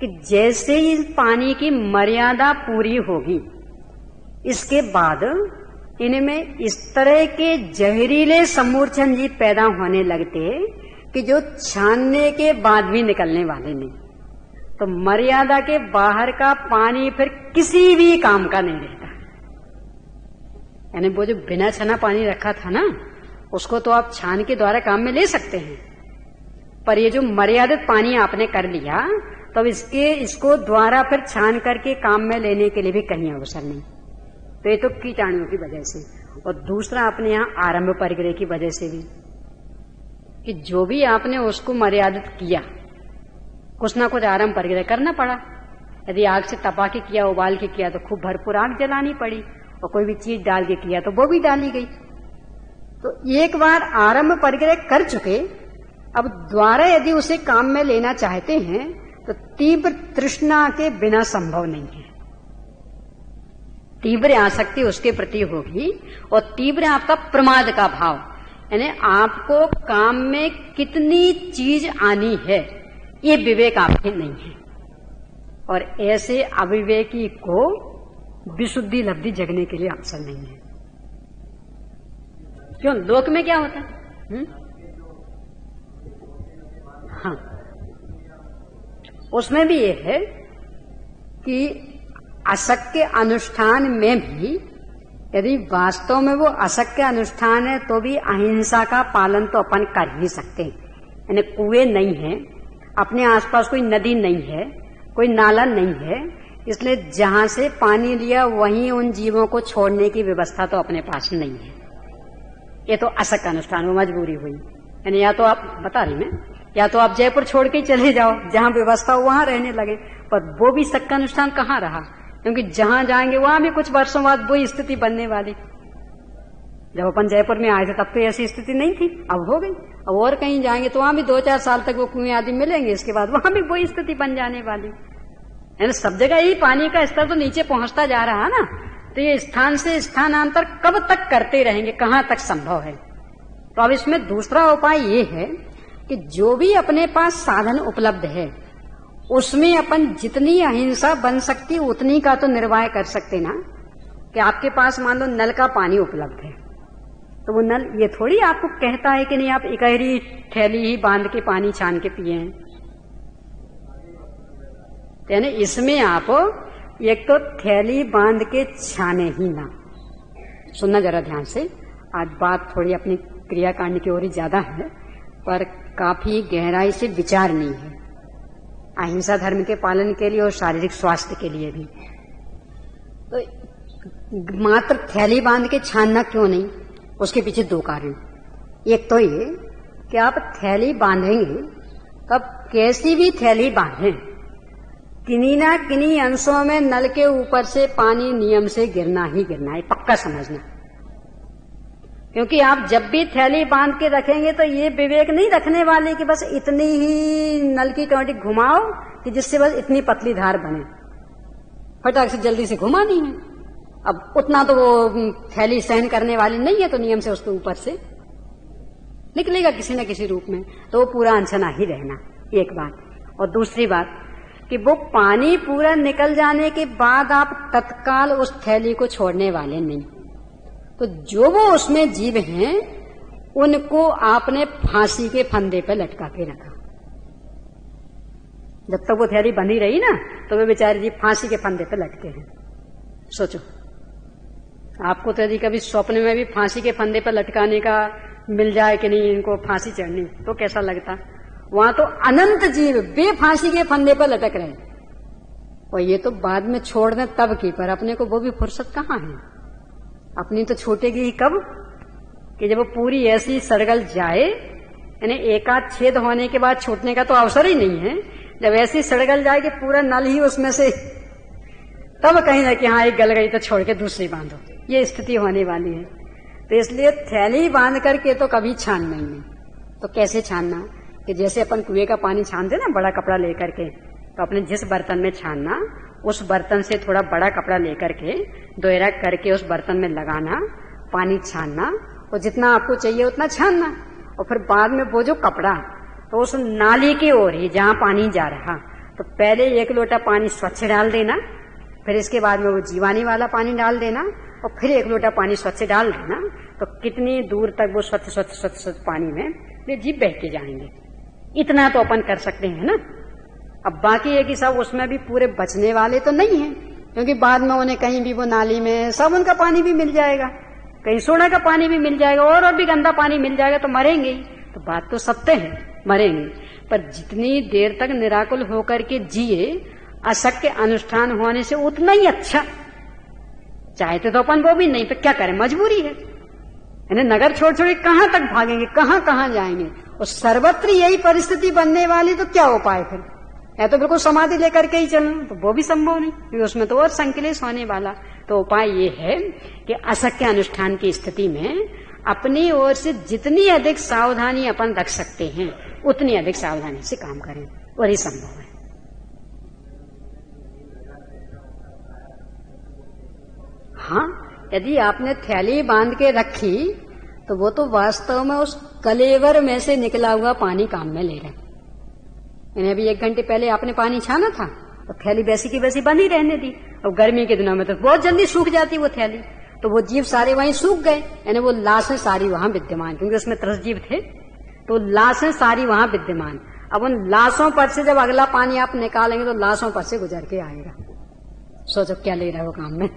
कि जैसे ही पानी की मर्यादा पूरी होगी, इसके बाद इनमें इस तरह के जहरीले समूर्छन जीव पैदा होने लगते कि जो छानने के बाद भी निकलने वाले नहीं। तो मर्यादा के बाहर का पानी फिर किसी भी काम का नहीं रहता। यानी वो जो बिना छना पानी रखा था ना, उसको तो आप छान के द्वारा काम में ले सकते हैं, पर ये जो मर्यादित पानी आपने कर लिया, तो इसको द्वारा फिर छान करके काम में लेने के लिए भी कहीं अवसर नहीं। तो ये तो कीटाणुओं की वजह से, और दूसरा अपने यहाँ आरंभ परिग्रह की वजह से भी, कि जो भी आपने उसको मर्यादित किया, कुछ ना कुछ आरंभ परिग्रह करना पड़ा। यदि आग से तपा के किया, उबाल के किया, तो खूब भरपूर आग जलानी पड़ी, और कोई भी चीज डाल के किया तो वो भी डाली गई। तो एक बार आरंभ परिग्रह कर चुके, अब द्वारा यदि उसे काम में लेना चाहते हैं तो तीव्र तृष्णा के बिना संभव नहीं है। तीव्र आसक्ति उसके प्रति होगी, और तीव्र आपका प्रमाद का भाव, यानी आपको काम में कितनी चीज आनी है ये विवेक आपके नहीं है। और ऐसे अविवेकी को विशुद्धि लब्धि जगने के लिए अवसर नहीं है। क्यों? लोक में क्या होता है? हाँ, उसमें भी ये है कि असत्य अनुष्ठान में भी यदि वास्तव में वो असत्य अनुष्ठान है, तो भी अहिंसा का पालन तो अपन कर ही सकते हैं। यानी कुएं नहीं है, अपने आसपास कोई नदी नहीं है, कोई नाला नहीं है, इसलिए जहां से पानी लिया वहीं उन जीवों को छोड़ने की व्यवस्था तो अपने पास नहीं है। ये तो असत्य अनुष्ठान, वो मजबूरी हुई। यानी या तो आप बता रही मैं, या तो आप जयपुर छोड़ के चले जाओ, जहां व्यवस्था हो वहां रहने लगे, पर वो भी सत्य अनुष्ठान कहाँ रहा, क्योंकि जहां जाएंगे वहां भी कुछ वर्षों बाद वही स्थिति बनने वाली। जब अपन जयपुर में आए थे तब तो ऐसी स्थिति नहीं थी, अब हो गई। अब और कहीं जाएंगे तो वहां भी 2-4 साल तक वो कुएं आदि मिलेंगे, इसके बाद वहां भी वही स्थिति बन जाने वाली। यानी सब जगह ही पानी का स्तर तो नीचे पहुंचता जा रहा ना, तो ये स्थान से स्थानांतर कब तक करते रहेंगे, कहां तक संभव है। तो अब इसमें दूसरा उपाय ये है कि जो भी अपने पास साधन उपलब्ध है उसमें अपन जितनी अहिंसा बन सकती उतनी का तो निर्वाह कर सकते ना। कि आपके पास मान लो नल का पानी उपलब्ध है, तो वो नल ये थोड़ी आपको कहता है कि नहीं आप इकहरी थैली ही बांध के पानी छान के पिए हैं। यानी इसमें आप एक तो थैली बांध के छाने ही ना। सुनना जरा ध्यान से, आज बात थोड़ी अपनी क्रियाकांड की ओर ही ज्यादा है, पर काफी गहराई से विचार नहीं है, अहिंसा धर्म के पालन के लिए और शारीरिक स्वास्थ्य के लिए भी। तो मात्र थैली बांध के छानना क्यों नहीं, उसके पीछे 2 कारण। एक तो ये कि आप थैली बांधेंगे तब कैसी भी थैली बांधें, किन्हीं ना किन्हीं अंशों में नल के ऊपर से पानी नियम से गिरना ही गिरना है, पक्का समझना। क्योंकि आप जब भी थैली बांध के रखेंगे तो ये विवेक नहीं रखने वाले कि बस इतनी ही नल की टोटी घुमाओ कि जिससे बस इतनी पतली धार बने, फटाक से जल्दी से घुमानी है। अब उतना तो वो थैली सहन करने वाली नहीं है, तो नियम से उसके ऊपर से निकलेगा किसी न किसी रूप में, तो वो पूरा अनछना ही रहना, एक बात। और दूसरी बात कि वो पानी पूरा निकल जाने के बाद आप तत्काल उस थैली को छोड़ने वाले नहीं। तो जो वो उसमें जीव हैं उनको आपने फांसी के फंदे पर लटका के रखा। जब तक वो थैली बंधी रही ना, तो वे बेचारे जी फांसी के फंदे पर लटके हैं। सोचो, आपको तो यदि कभी स्वप्न में भी फांसी के फंदे पर लटकाने का मिल जाए कि नहीं, इनको फांसी चढ़नी, तो कैसा लगता। वहां तो अनंत जीव बेफांसी के फंदे पर लटक रहे, और ये तो बाद में छोड़ दें तब की, पर अपने को वो भी फुर्सत कहाँ है। अपनी तो छूटेगी ही कब, कि जब वो पूरी ऐसी सड़गल जाए, यानी एकाध छेद होने के बाद छूटने का तो अवसर ही नहीं है। जब ऐसी सड़गल जाए कि पूरा नल ही उसमें से, तब कहीं ना कि हाँ एक गल गई तो छोड़ के दूसरी बांधो, ये स्थिति होने वाली है। तो इसलिए थैली बांध करके तो कभी छानना ही नहीं। तो कैसे छानना, कि जैसे अपन कुएं का पानी छानते ना बड़ा कपड़ा लेकर के, तो अपने जिस बर्तन में छानना, उस बर्तन से थोड़ा बड़ा कपड़ा लेकर के दोहरा करके उस बर्तन में लगाना, पानी छानना, और जितना आपको चाहिए उतना छानना, और फिर बाद में वो जो कपड़ा तो उस नाली की ओर ही जहां पानी जा रहा, तो पहले 1 लोटा पानी स्वच्छ डाल देना, फिर इसके बाद में वो जीवानी वाला पानी डाल देना, और फिर 1 लोटा पानी स्वच्छ डाल देना। तो कितनी दूर तक वो स्वच्छ स्वच्छ स्वच्छ स्वच्छ पानी में वे जीव बह के जाएंगे। इतना तो अपन कर सकते हैं ना। अब बाकी है कि सब उसमें भी पूरे बचने वाले तो नहीं है, क्योंकि बाद में उन्हें कहीं भी वो नाली में साबुन का पानी भी मिल जाएगा, कहीं सोडा का पानी भी मिल जाएगा, और भी गंदा पानी मिल जाएगा, तो मरेंगे ही। तो बात तो सत्य है, मरेंगे। पर जितनी देर तक निराकुल होकर के जिए, असत्य अनुष्ठान होने से उतना ही अच्छा। चाहते तो अपन वो भी नहीं, तो क्या करें, मजबूरी है। यानी नगर छोड़ छोड़ कहां तक भागेंगे, कहां कहां जाएंगे, और सर्वत्र यही परिस्थिति बनने वाली, तो क्या उपाय फिर। या तो बिल्कुल समाधि लेकर के ही चलना, तो वो भी संभव नहीं, क्योंकि उसमें तो और संकलेश होने वाला। तो उपाय ये है कि असत्य अनुष्ठान की स्थिति में अपनी ओर से जितनी अधिक सावधानी अपन रख सकते हैं, उतनी अधिक सावधानी से काम करें, और ही संभव है। हाँ, यदि आपने थैली बांध के रखी, तो वो तो वास्तव में उस कलेवर में से निकला हुआ पानी काम में ले रहे। यानी अभी 1 घंटे पहले आपने पानी छाना था, तो थैली वैसी की वैसी बंधी रहने दी। और गर्मी के दिनों में तो बहुत जल्दी सूख जाती वो थैली, तो वो जीव सारे वहीं सूख गए। यानी वो लाशें सारी वहां विद्यमान, क्योंकि उसमें 30 जीव थे, तो लाशें सारी वहां विद्यमान। अब उन लाशों पर से जब अगला पानी आप निकालेंगे, तो लाशों पर से गुजर के आएगा। सोचो क्या ले रहे हो काम में।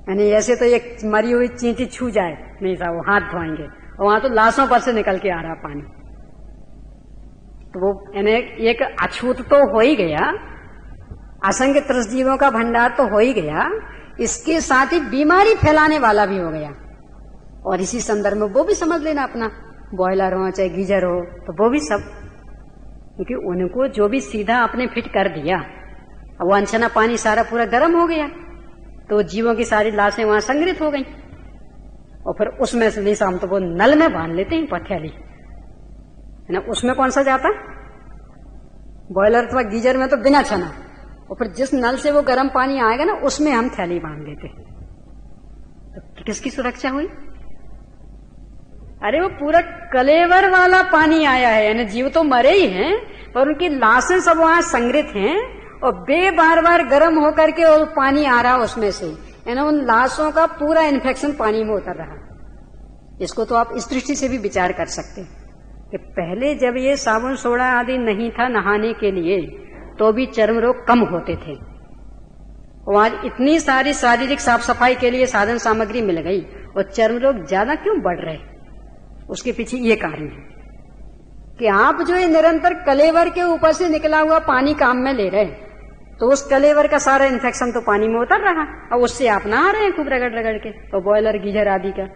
यानी ऐसे तो एक मरी हुई चींटी छू जाए नहीं साहब, वो हाथ धोएंगे, और वहां तो लाशों पर से निकल के आ रहा पानी। तो वो यानी एक अछूत तो हो ही गया, असंख्य त्रसजीवों का भंडार तो हो ही गया, इसके साथ ही बीमारी फैलाने वाला भी हो गया। और इसी संदर्भ में वो भी समझ लेना, अपना बॉयलर हो चाहे गीजर हो, तो वो भी सब, क्योंकि उनको जो भी सीधा आपने फिट कर दिया, अब वो अनछना पानी सारा पूरा गर्म हो गया, तो जीवों की सारी लाशें वहां संग्रहित हो गई। और फिर उसमें से नहीं शाम तो वो नल में बांध लेते हैं पथैली ना, उसमें कौन सा जाता, बॉयलर अथवा गीजर में तो बिना छना, और फिर जिस नल से वो गर्म पानी आएगा ना, उसमें हम थैली बांध देते हैं। तो किसकी सुरक्षा हुई। अरे वो पूरा कलेवर वाला पानी आया है, यानी जीव तो मरे ही हैं, पर उनकी लाशें सब वहां संग्रहित हैं, और बार बार गर्म होकर के और पानी आ रहा उसमें से, यानी उन लाशों का पूरा इन्फेक्शन पानी में उतर रहा। इसको तो आप इस दृष्टि से भी विचार कर सकते हैं कि पहले जब ये साबुन सोडा आदि नहीं था नहाने के लिए, तो भी चर्म रोग कम होते थे। और आज इतनी सारी शारीरिक साफ सफाई के लिए साधन सामग्री मिल गई, और चर्म रोग ज्यादा क्यों बढ़ रहे। उसके पीछे ये कारण है कि आप जो है निरंतर कलेवर के ऊपर से निकला हुआ पानी काम में ले रहे, तो उस कलेवर का सारा इन्फेक्शन तो पानी में उतर रहा, और उससे आप नहा रहे हैं खूब रगड़ रगड़ के, तो बॉयलर गीजर आदि का,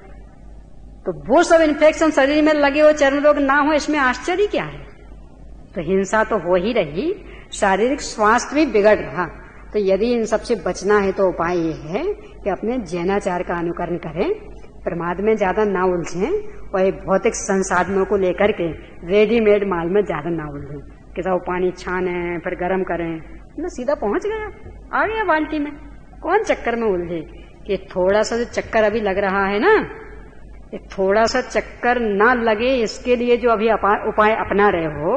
तो वो सब इन्फेक्शन शरीर में लगे हो, चर्म रोग ना हो, इसमें आश्चर्य क्या है। तो हिंसा तो हो ही रही, शारीरिक स्वास्थ्य भी बिगड़ रहा। तो यदि इन सबसे बचना है तो उपाय ये है कि अपने जैनाचार का अनुकरण करें, प्रमाद में ज्यादा ना उलझें, और भौतिक संसाधनों को लेकर के रेडीमेड माल में ज्यादा ना उलझें कि सब पानी छाने फिर गर्म करें, ना सीधा पहुंच गया, आ गया बाल्टी में, कौन चक्कर में उलझे। कि थोड़ा सा जो चक्कर अभी लग रहा है ना, ये थोड़ा सा चक्कर ना लगे, इसके लिए जो अभी उपाय अपना रहे हो,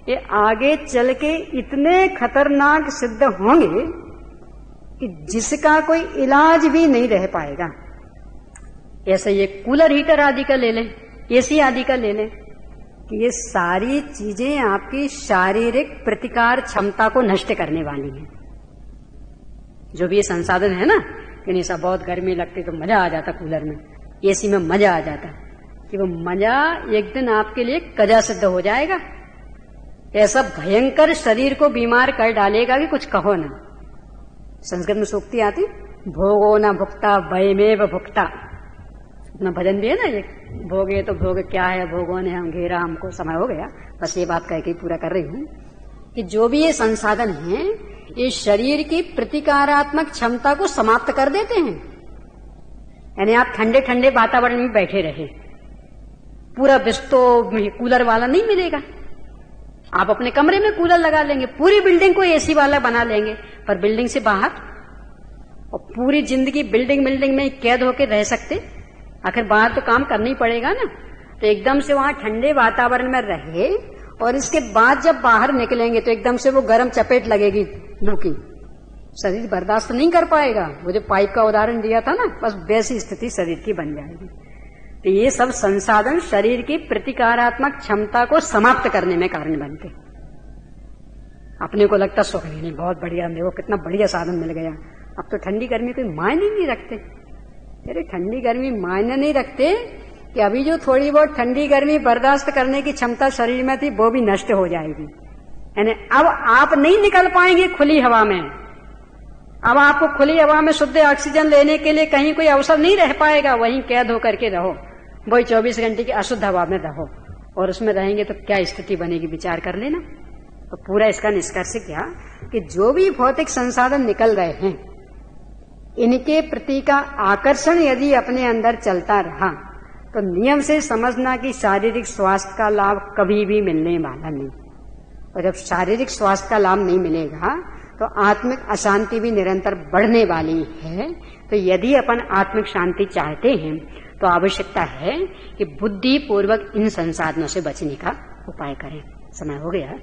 ये आगे चल के इतने खतरनाक सिद्ध होंगे कि जिसका कोई इलाज भी नहीं रह पाएगा। ऐसे ये कूलर हीटर आदि का ले लें, एसी आदि का ले लें, कि ये सारी चीजें आपकी शारीरिक प्रतिकार क्षमता को नष्ट करने वाली हैं। जो भी ये संसाधन है ना, कि नहीं सब बहुत गर्मी लगती तो मजा आ जाता कूलर में, एसी में मजा आ जाता, कि वो मजा एक दिन आपके लिए कजा सिद्ध हो जाएगा। ऐसा भयंकर शरीर को बीमार कर डालेगा कि कुछ कहो ना। संस्कृत में सूक्ति आती, भोगो न भुक्ता भयमेव भुक्ता। अपना भजन भी है ना, ये भोगे तो भोग क्या है, भोगों ने हम घेरा हमको। समय हो गया, बस ये बात कह के पूरा कर रही हूं कि जो भी ये संसाधन हैं, ये शरीर की प्रतिकारात्मक क्षमता को समाप्त कर देते हैं। यानी आप ठंडे ठंडे वातावरण में बैठे रहे, पूरा बिस्तो कूलर वाला नहीं मिलेगा। आप अपने कमरे में कूलर लगा लेंगे, पूरी बिल्डिंग को एसी वाला बना लेंगे, पर बिल्डिंग से बाहर, और पूरी जिंदगी बिल्डिंग में कैद होकर रह सकते? आखिर बाहर तो काम करना ही पड़ेगा ना। तो एकदम से वहां ठंडे वातावरण में रहे, और इसके बाद जब बाहर निकलेंगे तो एकदम से वो गर्म चपेट लगेगी लू की, शरीर बर्दाश्त नहीं कर पाएगा। वो जो पाइप का उदाहरण दिया था ना, बस वैसी स्थिति शरीर की बन जाएगी। तो ये सब संसाधन शरीर की प्रतिकारात्मक क्षमता को समाप्त करने में कारण बनते। अपने को लगता सुख नहीं, बहुत बढ़िया, देखो कितना बढ़िया साधन मिल गया। अब तो ठंडी गर्मी कोई मायने नहीं रखते। अरे ठंडी गर्मी मायने नहीं रखते कि अभी जो थोड़ी बहुत ठंडी गर्मी बर्दाश्त करने की क्षमता शरीर में थी, वो भी नष्ट हो जाएगी। यानी अब आप नहीं निकल पाएंगे खुली हवा में। अब आपको खुली हवा में शुद्ध ऑक्सीजन लेने के लिए कहीं कोई अवसर नहीं रह पाएगा। वहीं कैद होकर के रहो, वही 24 घंटे की अशुद्ध हवा में रहो, और उसमें रहेंगे तो क्या स्थिति बनेगी, विचार कर लेना। तो पूरा इसका निष्कर्ष क्या कि जो भी भौतिक संसाधन निकल रहे हैं, इनके प्रति का आकर्षण यदि अपने अंदर चलता रहा तो नियम से समझना कि शारीरिक स्वास्थ्य का लाभ कभी भी मिलने वाला नहीं। और जब शारीरिक स्वास्थ्य का लाभ नहीं मिलेगा तो आत्मिक अशांति भी निरंतर बढ़ने वाली है। तो यदि अपन आत्मिक शांति चाहते हैं तो आवश्यकता है कि बुद्धि पूर्वक इन संसाधनों से बचने का उपाय करें। समय हो गया।